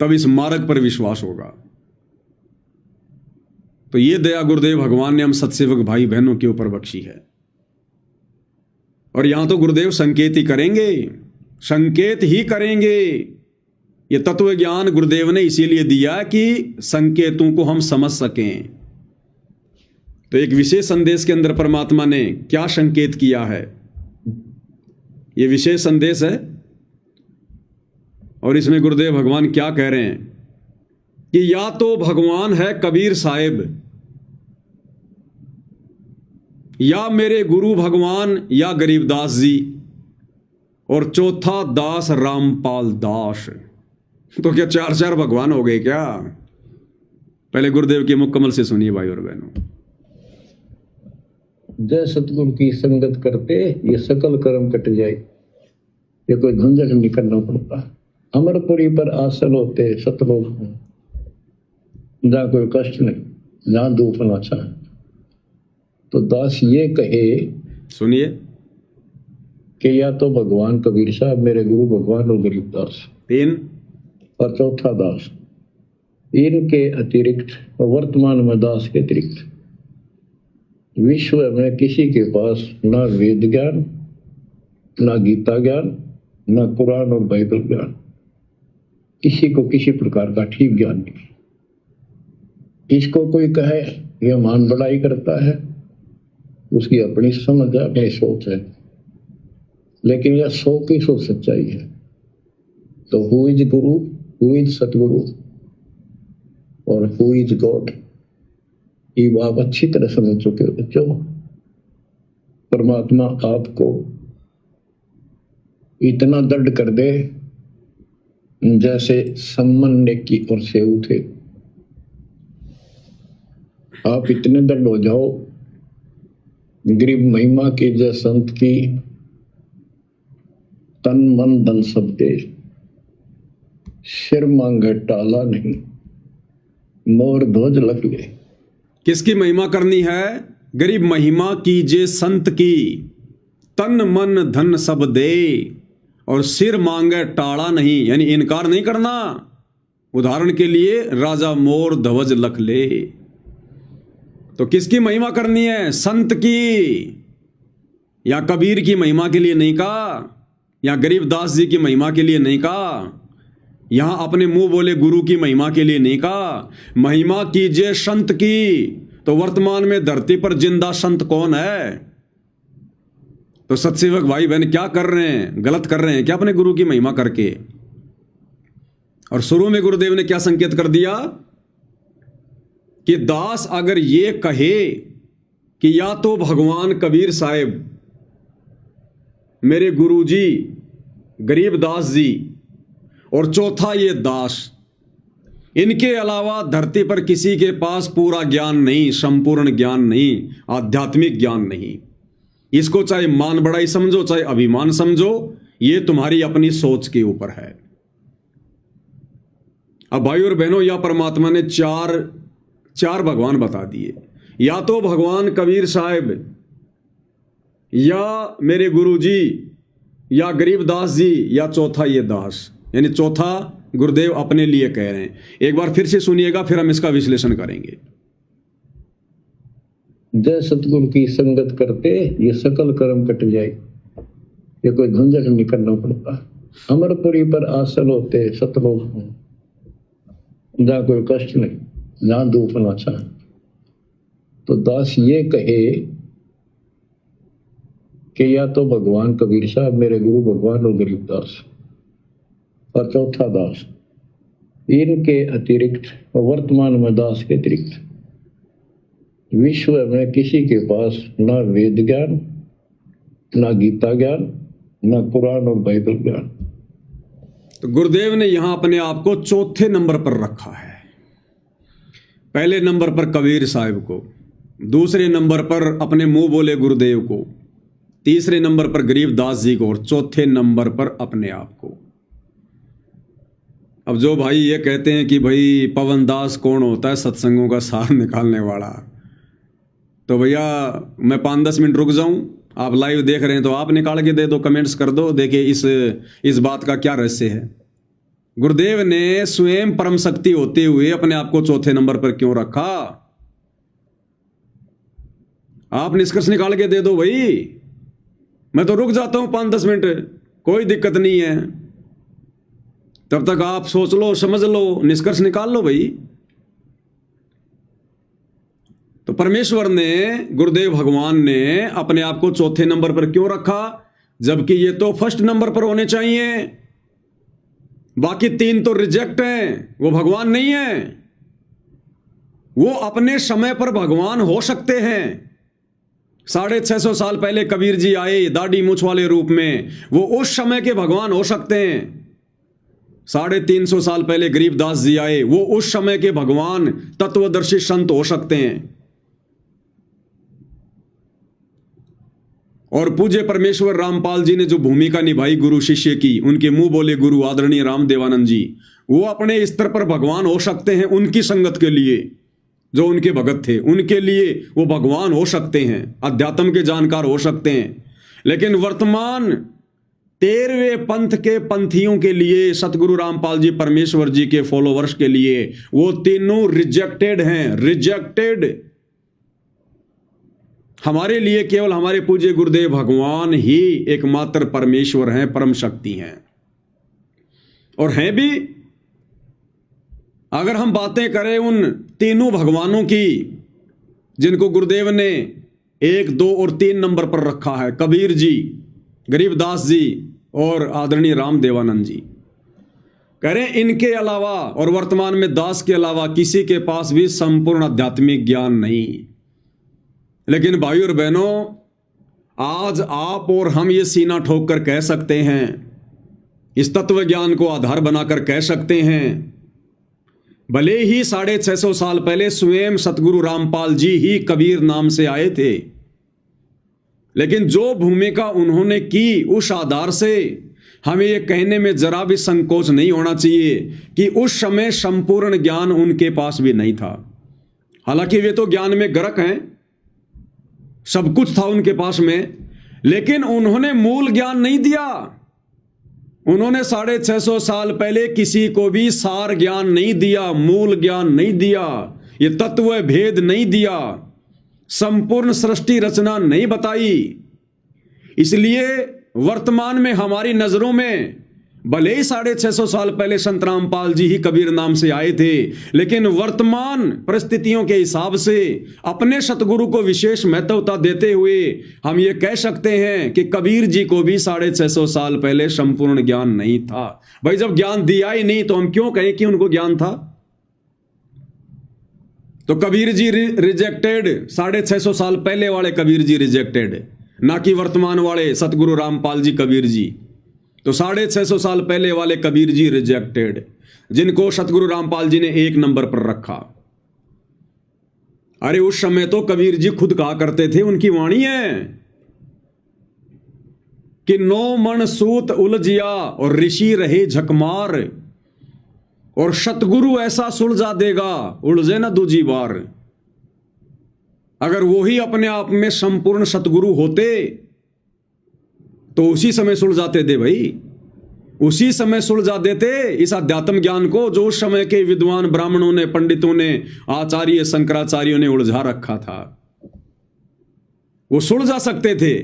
तब इस मार्ग पर विश्वास होगा। तो ये दया गुरुदेव भगवान ने हम सत्सेवक भाई बहनों के ऊपर बख्शी है। और यहां तो गुरुदेव संकेत ही करेंगे, संकेत ही करेंगे। ये तत्व ज्ञान गुरुदेव ने इसीलिए दिया कि संकेतों को हम समझ सकें। तो एक विशेष संदेश के अंदर परमात्मा ने क्या संकेत किया है, ये विशेष संदेश है। और इसमें गुरुदेव भगवान क्या कह रहे हैं कि या तो भगवान है कबीर साहिब, या मेरे गुरु भगवान, या गरीबदास जी, और चौथा दास रामपाल दास। तो क्या 4 भगवान हो गए क्या? पहले गुरुदेव के मुकम्मल से सुनिए भाई और बहनों। जय सतगुरु की संगत करते ये सकल कर्म कट जाए, ये कोई झंझट नहीं करना पड़ता। अमरपुरी पर आसन होते सतलोक में, जहाँ कोई कष्ट नहीं, जहाँ दुख ना चाहे। तो दास ये कहे, सुनिए, कि या तो भगवान कबीर साहब मेरे गुरु भगवान और गरीबदास, 3, और चौथा दास। इनके अतिरिक्त वर्तमान में दास के अतिरिक्त विश्व में किसी के पास ना वेद ज्ञान, ना गीता ज्ञान, ना कुरान और बाइबल ज्ञान, किसी को किसी प्रकार का ठीक ज्ञान नहीं। इसको कोई कहे यह मान बढ़ाई करता है, उसकी अपनी समझ है, अपनी सोच है, लेकिन यह 100 की 100 सच्चाई है। तो who is Guru, who is सतगुरु और हु इज गॉड, ये आप अच्छी तरह समझ चुके हो बच्चों। परमात्मा आपको इतना दृढ़ कर दे जैसे सम्मन की ओर से उठे, आप इतने दृढ़ हो जाओ, गरीब महिमा की जय संत की, तन मन धन सब दे, सिर मांगे टाला नहीं, मोर ध्वज लग गए। किसकी महिमा करनी है? गरीब महिमा कीजे संत की, तन मन धन सब दे, और सिर मांगे टाड़ा नहीं, यानी इनकार नहीं करना। उदाहरण के लिए राजा मोर ध्वज लख ले। तो किसकी महिमा करनी है? संत की, या कबीर की महिमा के लिए नहीं कहा, या गरीबदास जी की महिमा के लिए नहीं कहा, यहां अपने मुंह बोले गुरु की महिमा के लिए नहीं कहा। महिमा कीजिए संत की। तो वर्तमान में धरती पर जिंदा संत कौन है? तो सत्सेवक भाई बहन क्या कर रहे हैं? गलत कर रहे हैं क्या अपने गुरु की महिमा करके? और शुरू में गुरुदेव ने क्या संकेत कर दिया कि दास अगर ये कहे कि या तो भगवान कबीर साहिब, मेरे गुरुजी गरीबदास जी, और चौथा ये दास, इनके अलावा धरती पर किसी के पास पूरा ज्ञान नहीं, संपूर्ण ज्ञान नहीं, आध्यात्मिक ज्ञान नहीं। इसको चाहे मान बढ़ाई समझो, चाहे अभिमान समझो, ये तुम्हारी अपनी सोच के ऊपर है। अब भाई और बहनों, या परमात्मा ने चार भगवान बता दिए, या तो भगवान कबीर साहिब, या मेरे गुरुजी, या गरीबदास जी, या चौथा ये दास, यानी चौथा गुरुदेव अपने लिए कह रहे हैं। एक बार फिर से सुनिएगा, फिर हम इसका विश्लेषण करेंगे। जय सतगुरु की संगत करते ये सकल कर्म कट जाए, ये कोई झंझट नहीं करना पड़ता। अमरपुरी पर आसल होते सतलोक में, जहाँ कोई कष्ट नहीं, जहाँ दुख ना चाहे। तो दास ये कहे कि या तो भगवान कबीर साहब, मेरे गुरु भगवान और गरीबदास, और चौथा दास, इनके अतिरिक्त वर्तमान में दास के अतिरिक्त विश्व में किसी के पास ना वेद ज्ञान, ना गीता ज्ञान, ना कुरान और बाइबल ज्ञान। तो गुरुदेव ने यहां अपने आप को चौथे नंबर पर रखा है। पहले नंबर पर कबीर साहिब को, दूसरे नंबर पर अपने मुंह बोले गुरुदेव को, तीसरे नंबर पर गरीबदास जी को, और चौथे नंबर पर अपने आप को। अब जो भाई ये कहते हैं कि भाई पवन दास कौन होता है, सत्संगों का सार निकालने वाला, तो भैया मैं 5-10 मिनट रुक जाऊं, आप लाइव देख रहे हैं तो आप निकाल के दे दो, कमेंट्स कर दो, देखिए इस बात का क्या रहस्य है। गुरुदेव ने स्वयं परम शक्ति होते हुए अपने आप को चौथे नंबर पर क्यों रखा? आप निष्कर्ष निकाल के दे दो भाई, मैं तो रुक जाता हूं 5-10 मिनट, कोई दिक्कत नहीं है। तब तक आप सोच लो, समझ लो, निष्कर्ष निकाल लो भाई। तो परमेश्वर ने, गुरुदेव भगवान ने अपने आप को चौथे नंबर पर क्यों रखा, जबकि ये तो फर्स्ट नंबर पर होने चाहिए। बाकी 3 तो रिजेक्ट हैं, वो भगवान नहीं है। वो अपने समय पर भगवान हो सकते हैं। 650 साल पहले कबीर जी आए दाढ़ी मूंछ वाले रूप में, वो उस समय के भगवान हो सकते हैं। 350 साल पहले गरीबदास जी आए, वो उस समय के भगवान तत्वदर्शी संत हो सकते हैं। और पूज्य परमेश्वर रामपाल जी ने जो भूमिका निभाई गुरु शिष्य की, उनके मुंह बोले गुरु आदरणीय रामदेवानंद जी, वो अपने स्तर पर भगवान हो सकते हैं। उनकी संगत के लिए, जो उनके भगत थे, उनके लिए वो भगवान हो सकते हैं, अध्यात्म के जानकार हो सकते हैं। लेकिन वर्तमान 13वें पंथ के पंथियों के लिए, सतगुरु रामपाल जी परमेश्वर जी के फॉलोवर्स के लिए, वो तीनों रिजेक्टेड हैं, रिजेक्टेड। हमारे लिए केवल हमारे पूज्य गुरुदेव भगवान ही एकमात्र परमेश्वर हैं, परम शक्ति हैं, और हैं भी। अगर हम बातें करें उन तीनों भगवानों की, जिनको गुरुदेव ने 1, 2 और 3 नंबर पर रखा है, कबीर जी, गरीबदास जी और आदरणीय रामदेवानंद जी, कह रहे हैं इनके अलावा और वर्तमान में दास के अलावा किसी के पास भी संपूर्ण आध्यात्मिक ज्ञान नहीं। लेकिन भाई और बहनों, आज आप और हम ये सीना ठोक कर कह सकते हैं, इस तत्व ज्ञान को आधार बनाकर कह सकते हैं, भले ही 650 साल पहले स्वयं सतगुरु रामपाल जी ही कबीर नाम से आए थे, लेकिन जो भूमिका उन्होंने की, उस आधार से हमें यह कहने में जरा भी संकोच नहीं होना चाहिए कि उस समय संपूर्ण ज्ञान उनके पास भी नहीं था। हालांकि वे तो ज्ञान में गर्क हैं, सब कुछ था उनके पास में, लेकिन उन्होंने मूल ज्ञान नहीं दिया। उन्होंने 650 साल पहले किसी को भी सार ज्ञान नहीं दिया, मूल ज्ञान नहीं दिया, ये तत्व भेद नहीं दिया, संपूर्ण सृष्टि रचना नहीं बताई। इसलिए वर्तमान में हमारी नजरों में भले ही 650 साल पहले संत रामपाल जी ही कबीर नाम से आए थे, लेकिन वर्तमान परिस्थितियों के हिसाब से अपने सतगुरु को विशेष महत्वता देते हुए हम ये कह सकते हैं कि कबीर जी को भी 650 साल पहले संपूर्ण ज्ञान नहीं था। भाई जब ज्ञान दिया ही नहीं तो हम क्यों कहें कि उनको ज्ञान था? तो कबीर जी रिजेक्टेड, 650 साल पहले वाले कबीर जी रिजेक्टेड, ना कि वर्तमान वाले सतगुरु रामपाल जी कबीर जी। तो 650 साल पहले वाले कबीर जी रिजेक्टेड, जिनको सतगुरु रामपाल जी ने 1 नंबर पर रखा। अरे उस समय तो कबीर जी खुद कहा करते थे, उनकी वाणी है कि 9 मन सूत उलझिया और ऋषि रहे झकमार, और सतगुरु ऐसा सुलझा देगा उलझे ना दूजी बार। अगर वो ही अपने आप में संपूर्ण सतगुरु होते तो उसी समय सुलझाते थे भाई, उसी समय सुलझा देते इस अध्यात्म ज्ञान को जो उस समय के विद्वान ब्राह्मणों ने, पंडितों ने, आचार्य शंकराचार्यों ने उलझा रखा था। वो सुलझा सकते थे,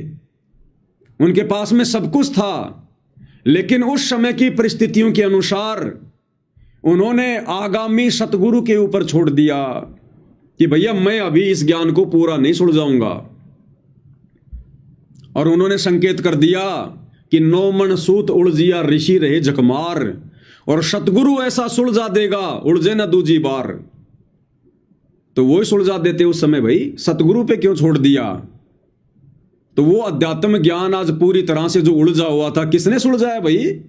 उनके पास में सब कुछ था, लेकिन उस समय की परिस्थितियों के अनुसार उन्होंने आगामी सतगुरु के ऊपर छोड़ दिया कि भैया मैं अभी इस ज्ञान को पूरा नहीं सुलझाऊंगा। और उन्होंने संकेत कर दिया कि 9 मन सूत उलझिया ऋषि रहे झकमार, और सतगुरु ऐसा सुलझा देगा उलझे ना दूजी बार। तो वो ही सुलझा देते उस समय भाई, सतगुरु पे क्यों छोड़ दिया? तो वो अध्यात्म ज्ञान आज पूरी तरह से जो उलझा हुआ था, किसने सुलझाया भाई?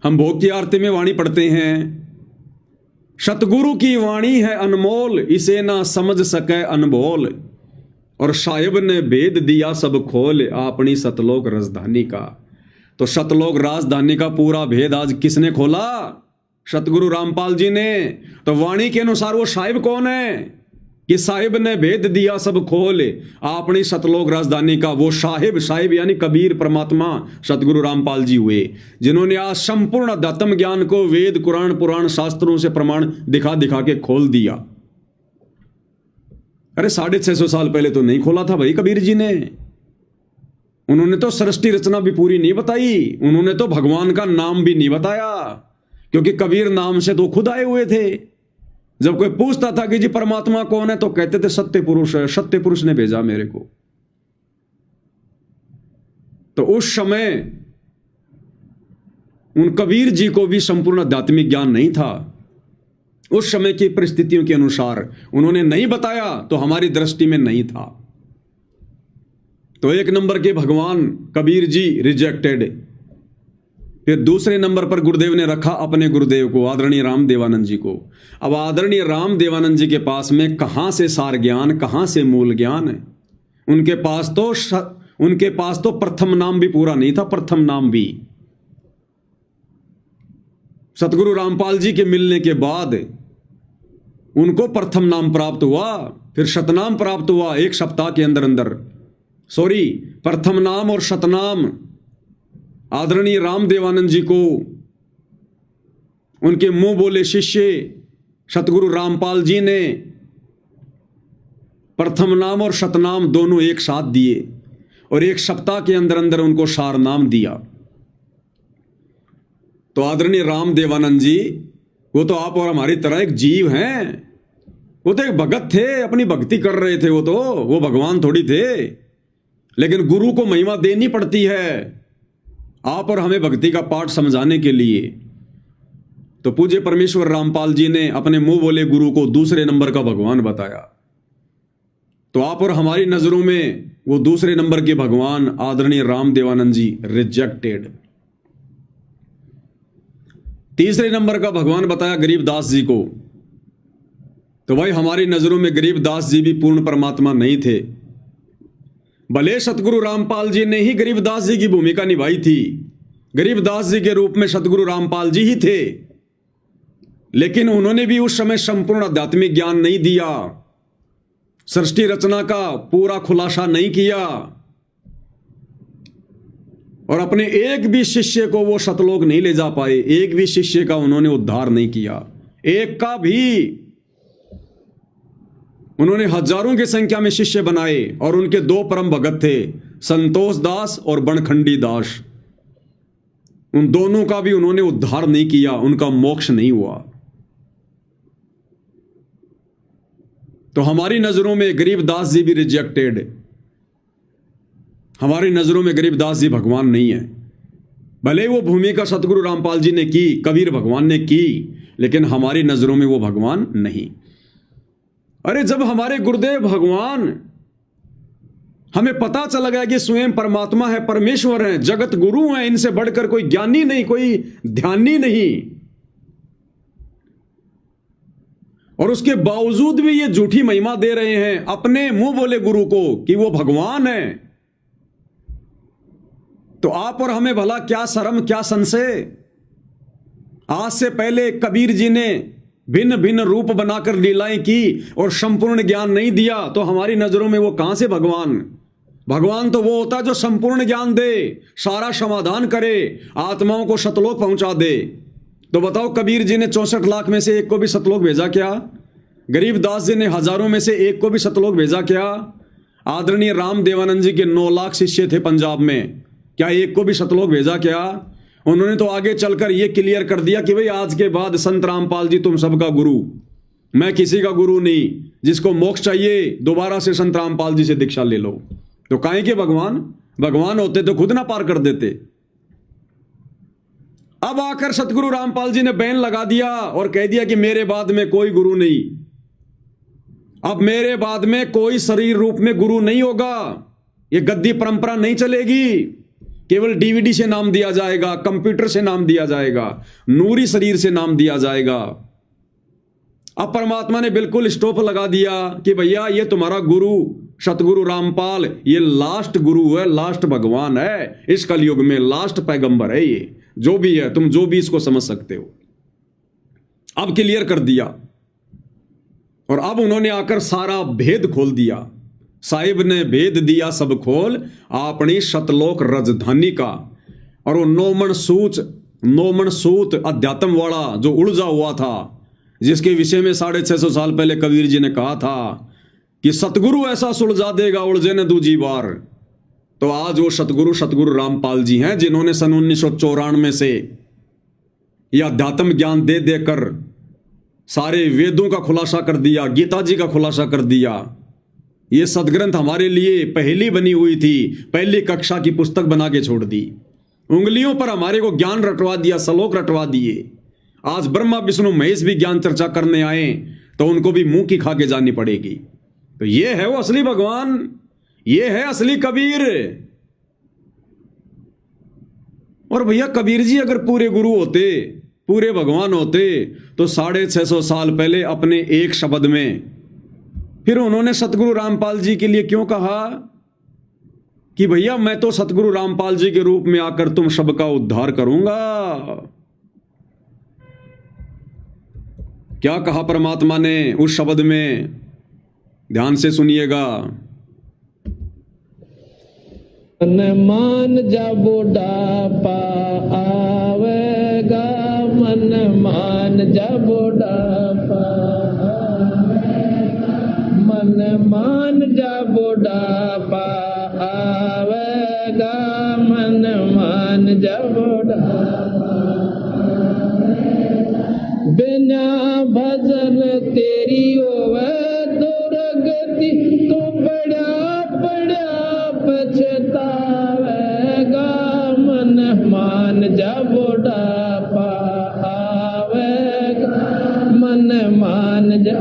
हम भोग की आरती में वाणी पढ़ते हैं, सतगुरु की वाणी है अनमोल, इसे ना समझ सके अनबोल, और साहिब ने भेद दिया सब खोल, अपनी सतलोक राजधानी का। तो सतलोक राजधानी का पूरा भेद आज किसने खोला? सतगुरु रामपाल जी ने। तो वाणी के अनुसार वो साहिब कौन है कि साहिब ने भेद दिया सब खोल, अपनी सतलोक राजधानी का? वो साहिब यानी कबीर परमात्मा सतगुरु रामपाल जी हुए, जिन्होंने आज संपूर्ण अध्यात्म ज्ञान को वेद कुरान पुराण शास्त्रों से प्रमाण दिखा दिखा के खोल दिया। अरे 650 साल पहले तो नहीं खोला था भाई कबीर जी ने। उन्होंने तो सृष्टि रचना भी पूरी नहीं बताई, उन्होंने तो भगवान का नाम भी नहीं बताया, क्योंकि कबीर नाम से तो खुद आए हुए थे। जब कोई पूछता था कि जी परमात्मा कौन है, तो कहते थे सत्य पुरुष है, सत्य पुरुष ने भेजा मेरे को। तो उस समय उन कबीर जी को भी संपूर्ण आध्यात्मिक ज्ञान नहीं था। उस समय की परिस्थितियों के अनुसार उन्होंने नहीं बताया, तो हमारी दृष्टि में नहीं था। तो 1 नंबर के भगवान कबीर जी रिजेक्टेड। फिर दूसरे नंबर पर गुरुदेव ने रखा अपने गुरुदेव को, आदरणीय राम देवानंद जी को। अब आदरणीय राम देवानंद जी के पास में कहां से सार ज्ञान, कहां से मूल ज्ञान है? उनके पास तो प्रथम नाम भी पूरा नहीं था, प्रथम नाम भी। सतगुरु रामपाल जी के मिलने के बाद उनको प्रथम नाम प्राप्त हुआ, फिर शतनाम प्राप्त हुआ 1 सप्ताह के अंदर अंदर। प्रथम नाम और शतनाम आदरणीय राम देवानंद जी को उनके मुंह बोले शिष्य सतगुरु रामपाल जी ने प्रथम नाम और शतनाम दोनों एक साथ दिए, और 1 सप्ताह के अंदर अंदर उनको सार नाम दिया। तो आदरणीय राम देवानंद जी, वो तो आप और हमारी तरह एक जीव हैं। वो तो एक भगत थे, अपनी भक्ति कर रहे थे। वो भगवान थोड़ी थे। लेकिन गुरु को महिमा देनी पड़ती है आप और हमें भक्ति का पाठ समझाने के लिए। तो पूज्य परमेश्वर रामपाल जी ने अपने मुंह बोले गुरु को दूसरे नंबर का भगवान बताया। तो आप और हमारी नजरों में वो दूसरे नंबर के भगवान आदरणीय राम देवानंद जी रिजेक्टेड। तीसरे नंबर का भगवान बताया गरीबदास जी को। तो भाई हमारी नजरों में गरीबदास जी भी पूर्ण परमात्मा नहीं थे। भले सतगुरु रामपाल जी ने ही गरीबदास जी की भूमिका निभाई थी, गरीबदास जी के रूप में सतगुरु रामपाल जी ही थे, लेकिन उन्होंने भी उस समय संपूर्ण आध्यात्मिक ज्ञान नहीं दिया, सृष्टि रचना का पूरा खुलासा नहीं किया, और अपने एक भी शिष्य को वो सतलोक नहीं ले जा पाए। एक भी शिष्य का उन्होंने उद्धार नहीं किया, एक का भी। उन्होंने हजारों की संख्या में शिष्य बनाए, और उनके 2 परम भगत थे, संतोष दास और बनखंडी दास। उन दोनों का भी उन्होंने उद्धार नहीं किया, उनका मोक्ष नहीं हुआ। तो हमारी नजरों में गरीबदास जी भी रिजेक्टेड। हमारी नजरों में गरीबदास जी भगवान नहीं है। भले वो भूमिका सतगुरु रामपाल जी ने की, कबीर भगवान ने की, लेकिन हमारी नजरों में वो भगवान नहीं। अरे जब हमारे गुरुदेव भगवान, हमें पता चला गया कि स्वयं परमात्मा है, परमेश्वर है, जगत गुरु है, इनसे बढ़कर कोई ज्ञानी नहीं, कोई ध्यानी नहीं, और उसके बावजूद भी ये झूठी महिमा दे रहे हैं अपने मुंह बोले गुरु को कि वो भगवान है, तो आप और हमें भला क्या शर्म, क्या संशय। आज से पहले कबीर जी ने भिन्न भिन्न रूप बनाकर लीलाएं की और संपूर्ण ज्ञान नहीं दिया, तो हमारी नजरों में वो कहां से भगवान। भगवान तो वो होता है जो संपूर्ण ज्ञान दे, सारा समाधान करे, आत्माओं को सतलोक पहुंचा दे। तो बताओ, कबीर जी ने 64 लाख में से एक को भी सतलोक भेजा क्या? गरीबदास जी ने हजारों में से एक को भी सतलोक भेजा क्या? आदरणीय राम देवानंद जी के 9 लाख शिष्य थे पंजाब में, क्या एक को भी सतलोक भेजा क्या? उन्होंने तो आगे चलकर यह क्लियर कर दिया कि भाई आज के बाद संत रामपाल जी तुम सबका गुरु, मैं किसी का गुरु नहीं, जिसको मोक्ष चाहिए दोबारा से संत रामपाल जी से दीक्षा ले लो। तो काहे के भगवान होते तो खुद ना पार कर देते। अब आकर सतगुरु रामपाल जी ने बैन लगा दिया और कह दिया कि मेरे बाद में कोई गुरु नहीं, अब मेरे बाद में कोई शरीर रूप में गुरु नहीं होगा, ये गद्दी परंपरा नहीं चलेगी, केवल डीवीडी से नाम दिया जाएगा, कंप्यूटर से नाम दिया जाएगा, नूरी शरीर से नाम दिया जाएगा। अब परमात्मा ने बिल्कुल स्टॉप लगा दिया कि भैया ये तुम्हारा गुरु सतगुरु रामपाल, ये लास्ट गुरु है, लास्ट भगवान है, इस कलयुग में लास्ट पैगंबर है, ये जो भी है, तुम जो भी इसको समझ सकते हो। अब क्लियर कर दिया और अब उन्होंने आकर सारा भेद खोल दिया। साहिब ने भेद दिया सब खोल अपनी सतलोक राजधानी का। और वो नौमन सूत अध्यात्म वाला जो उलझा हुआ था, जिसके विषय में 650 साल पहले कबीर जी ने कहा था कि सतगुरु ऐसा सुलझा देगा उलझे ने दूजी बार, तो आज वो सतगुरु रामपाल जी हैं, जिन्होंने सन 1994 से यह अध्यात्म ज्ञान दे देकर सारे वेदों का खुलासा कर दिया, गीता जी का खुलासा कर दिया। ये सदग्रंथ हमारे लिए पहली बनी हुई थी, पहली कक्षा की पुस्तक बना के छोड़ दी, उंगलियों पर हमारे को ज्ञान रटवा दिया, श्लोक रटवा दिए। आज ब्रह्मा विष्णु महेश भी ज्ञान चर्चा करने आए तो उनको भी मुंह की खा के जानी पड़ेगी। तो ये है वो असली भगवान, ये है असली कबीर। और भैया कबीर जी अगर पूरे गुरु होते, पूरे भगवान होते, तो 650 साल पहले अपने एक शब्द में फिर उन्होंने सतगुरु रामपाल जी के लिए क्यों कहा कि भैया मैं तो सतगुरु रामपाल जी के रूप में आकर तुम सबका उद्धार करूंगा। क्या कहा परमात्मा ने उस शब्द में, ध्यान से सुनिएगा। मन मान जा बुढ़ापा आवेगा, मन मान जा बुढ़ापा, मन मान जा बुढ़ापा आवेगा, मन मान जा बुढ़ापा, बिना भजन तेरी होवे दुर्गति, तू बड़ा बड़ा पछतावेगा, मन मान जा बुढ़ापा आवेगा, मन मान जा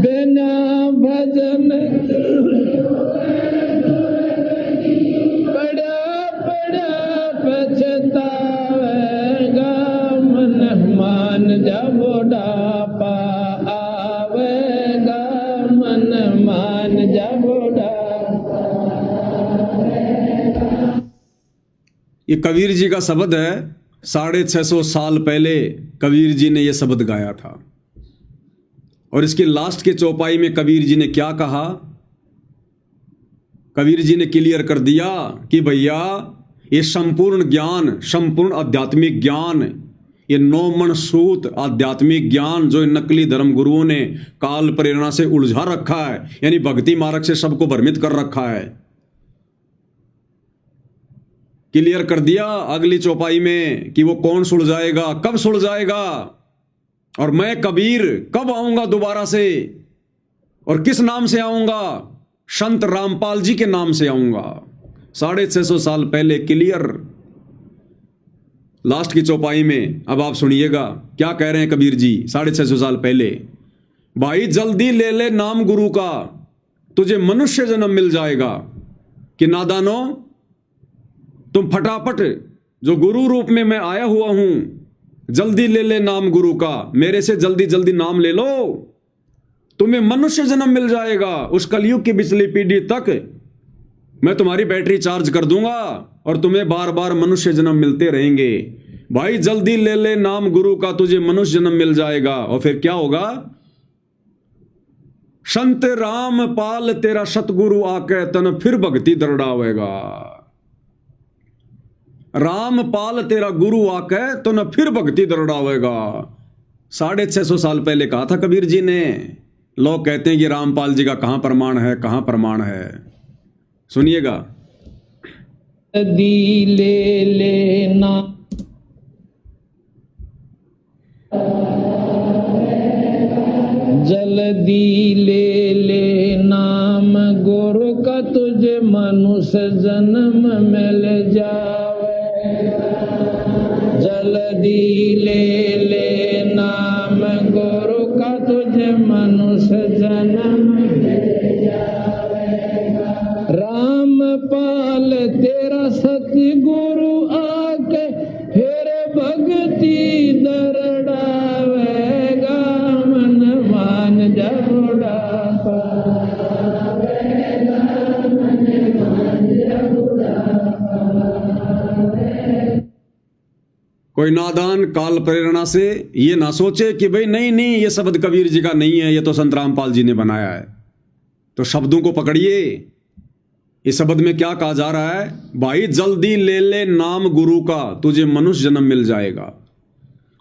बिना भजन बड़ा बड़ा पछतावेगा, मन मान जा बुढ़ापा आवेगा, मन मान जा बुढ़ापा। ये कबीर जी का शब्द है, 650 साल पहले कबीर जी ने यह शब्द गाया था। और इसके लास्ट के चौपाई में कबीर जी ने क्या कहा? कबीर जी ने क्लियर कर दिया कि भैया ये संपूर्ण ज्ञान, संपूर्ण आध्यात्मिक ज्ञान, ये नौमन सूत आध्यात्मिक ज्ञान जो नकली धर्म गुरुओं ने काल प्रेरणा से उलझा रखा है, यानी भक्ति मार्ग से सबको भ्रमित कर रखा है, क्लियर कर दिया अगली चौपाई में कि वो कौन सुलझाएगा, कब सुलझाएगा, और मैं कबीर कब आऊंगा दोबारा से, और किस नाम से आऊंगा? संत रामपाल जी के नाम से आऊंगा। 650 साल पहले क्लियर लास्ट की चौपाई में अब आप सुनिएगा क्या कह रहे हैं कबीर जी 650 साल पहले। भाई जल्दी ले ले नाम गुरु का, तुझे मनुष्य जन्म मिल जाएगा। कि नादानो, तुम फटाफट जो गुरु रूप में मैं आया हुआ हूं, जल्दी ले ले नाम गुरु का, मेरे से जल्दी जल्दी नाम ले लो, तुम्हें मनुष्य जन्म मिल जाएगा। उस कलयुग की पिछली पीढ़ी तक मैं तुम्हारी बैटरी चार्ज कर दूंगा और तुम्हें बार बार मनुष्य जन्म मिलते रहेंगे। भाई जल्दी ले ले नाम गुरु का, तुझे मनुष्य जन्म मिल जाएगा। और फिर क्या होगा? संत राम पाल तेरा सतगुरु आके तन फिर भक्ति दरड़ावेगा। राम पाल तेरा गुरु आके तन फिर भक्ति दरड़ावेगा। 650 साल पहले कहा था कबीर जी ने। लोग कहते हैं कि रामपाल जी का कहां प्रमाण है, कहां प्रमाण है? सुनिएगा। दी ले लेना जल्दी ले ले नाम गुरु का, तुझे मनुष्य जन्म मिल जावे। जल्दी ले ले नाम गुरु का, तुझे मनुष्य जन्म मिल जावेगा। रामपाल तेरा सतगुरु आके फिर भक्ति दरड़ावेगा। मन मान जबड़ा कोई नादान काल प्रेरणा से ये ना सोचे कि भाई नहीं नहीं ये शब्द कबीर जी का नहीं है, ये तो संत रामपाल जी ने बनाया है। तो शब्दों को पकड़िए। इस शब्द में क्या कहा जा रहा है? भाई जल्दी ले ले नाम गुरु का, तुझे मनुष्य जन्म मिल जाएगा।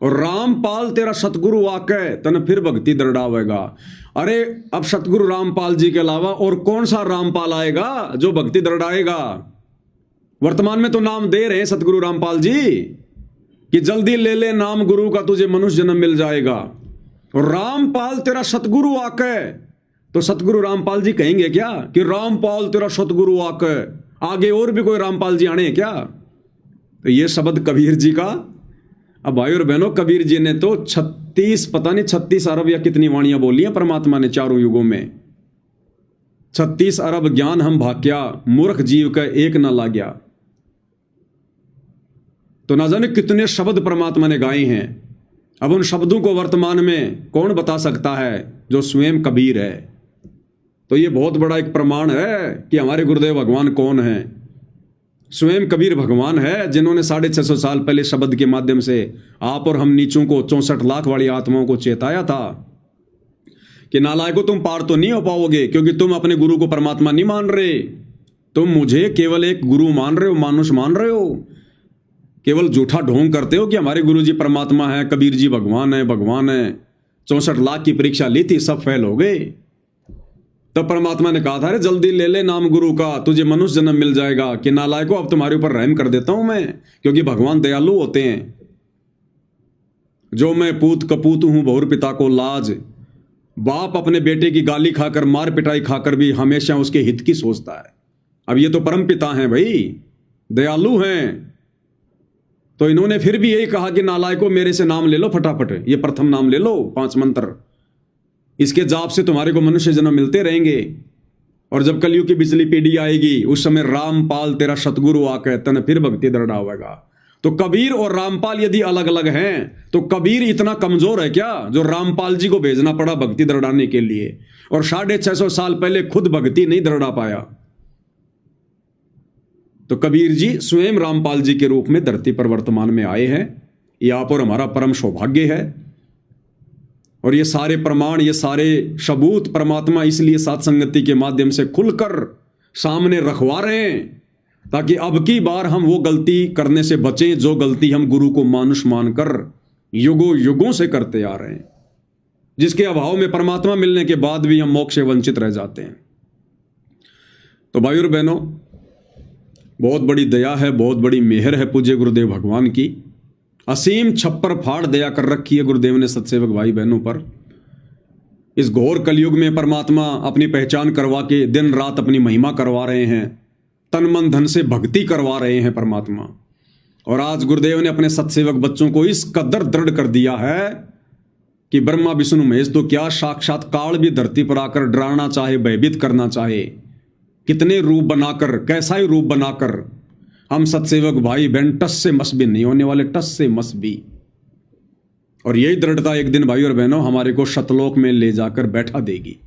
और रामपाल तेरा सतगुरु आके तन फिर भक्ति दरड़ावेगा। अरे अब सतगुरु रामपाल जी के अलावा और कौन सा रामपाल आएगा जो भक्ति दरड़ाएगा? वर्तमान में तो नाम दे रहे हैं सतगुरु रामपाल जी कि जल्दी ले ले नाम गुरु का, तुझे मनुष्य जन्म मिल जाएगा। और रामपाल तेरा सतगुरु आके, तो सतगुरु रामपाल जी कहेंगे क्या कि रामपाल तेरा सतगुरु आके? आगे और भी कोई रामपाल जी आने हैं क्या? तो ये शब्द कबीर जी का। अब भाई और बहनों, कबीर जी ने तो 36 अरब या कितनी वाणियां बोली हैं परमात्मा ने चारों युगों में। 36 अरब ज्ञान हम भाग्या, मूर्ख जीव का एक न लाग्या। तो ना जाने कितने शब्द परमात्मा ने गाए हैं। अब उन शब्दों को वर्तमान में कौन बता सकता है? जो स्वयं कबीर है। तो ये बहुत बड़ा एक प्रमाण है कि हमारे गुरुदेव भगवान कौन है। स्वयं कबीर भगवान है जिन्होंने 650 साल पहले शब्द के माध्यम से आप और हम नीचों को, 64 लाख वाली आत्माओं को चेताया था कि नालायको तुम पार तो नहीं हो पाओगे, क्योंकि तुम अपने गुरु को परमात्मा नहीं मान रहे। तुम मुझे केवल एक गुरु मान रहे हो, मानुष मान रहे हो। केवल झूठा ढोंग करते हो कि हमारे गुरु जी परमात्मा है, कबीर जी भगवान है, भगवान है। 64 लाख की परीक्षा ली थी, सब फेल हो गए। तब परमात्मा ने कहा था अरे जल्दी ले ले नाम गुरु का, तुझे मनुष्य जन्म मिल जाएगा। कि नालायको अब तुम्हारे ऊपर रहम कर देता हूं मैं, क्योंकि भगवान दयालु होते हैं। जो मैं पूत कपूत हूं बहुर पिता को लाज। बाप अपने बेटे की गाली खाकर, मार पिटाई खाकर भी हमेशा उसके हित की सोचता है। अब ये तो परम पिता हैं भाई, दयालु हैं। तो इन्होंने फिर भी यही कहा कि नालायको मेरे से नाम ले लो फटाफट, ये प्रथम नाम ले लो, 5 मंत्र, इसके जाप से तुम्हारे को मनुष्य जन्म मिलते रहेंगे। और जब कलयुग की बिजली पीढ़ी आएगी, उस समय रामपाल तेरा सतगुरु आकर तन फिर भक्ति दरड़ावेगा। तो कबीर और रामपाल यदि अलग अलग हैं, तो कबीर इतना कमजोर है क्या जो रामपाल जी को भेजना पड़ा भक्ति दरड़ाने के लिए, और 650 साल पहले खुद भक्ति नहीं दरड़ा पाया? तो कबीर जी स्वयं रामपाल जी के रूप में धरती पर वर्तमान में आए हैं। ये आप और हमारा परम सौभाग्य है। और ये सारे प्रमाण, ये सारे सबूत परमात्मा इसलिए सत्संगति के माध्यम से खुलकर सामने रखवा रहे हैं, ताकि अब की बार हम वो गलती करने से बचें जो गलती हम गुरु को मानुष मानकर युगों युगों से करते आ रहे हैं, जिसके अभाव में परमात्मा मिलने के बाद भी हम मोक्ष से वंचित रह जाते हैं। तो भाई और बहनों, बहुत बड़ी दया है, बहुत बड़ी मेहर है पूज्य गुरुदेव भगवान की। असीम छप्पर फाड़ दया कर रखी है गुरुदेव ने सत्सेवक भाई बहनों पर। इस घोर कलयुग में परमात्मा अपनी पहचान करवा के दिन रात अपनी महिमा करवा रहे हैं, तन मन धन से भक्ति करवा रहे हैं परमात्मा। और आज गुरुदेव ने अपने सत्सेवक बच्चों को इस कदर दृढ़ कर दिया है कि ब्रह्मा विष्णु महेश तो क्या, साक्षात काल भी धरती पर आकर डराना चाहे, भयभीत करना चाहे, कितने रूप बनाकर, कैसा ही रूप बनाकर, हम सत्सेवक भाई बहन टस से मस भी नहीं होने वाले, टस से मस भी। और यही दृढ़ता एक दिन भाई और बहनों हमारे को शतलोक में ले जाकर बैठा देगी।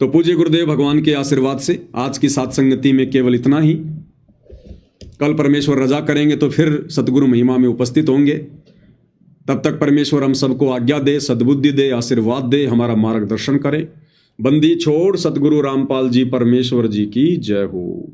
तो पूज्य गुरुदेव भगवान के आशीर्वाद से आज की साथ संगति में केवल इतना ही। कल परमेश्वर रजा करेंगे तो फिर सतगुरु महिमा में उपस्थित होंगे। तब तक परमेश्वर हम सबको आज्ञा दे, सद्बुद्धि दे, आशीर्वाद दे, हमारा मार्गदर्शन करे। बंदी छोड़ सतगुरु रामपाल जी परमेश्वर जी की जय हो।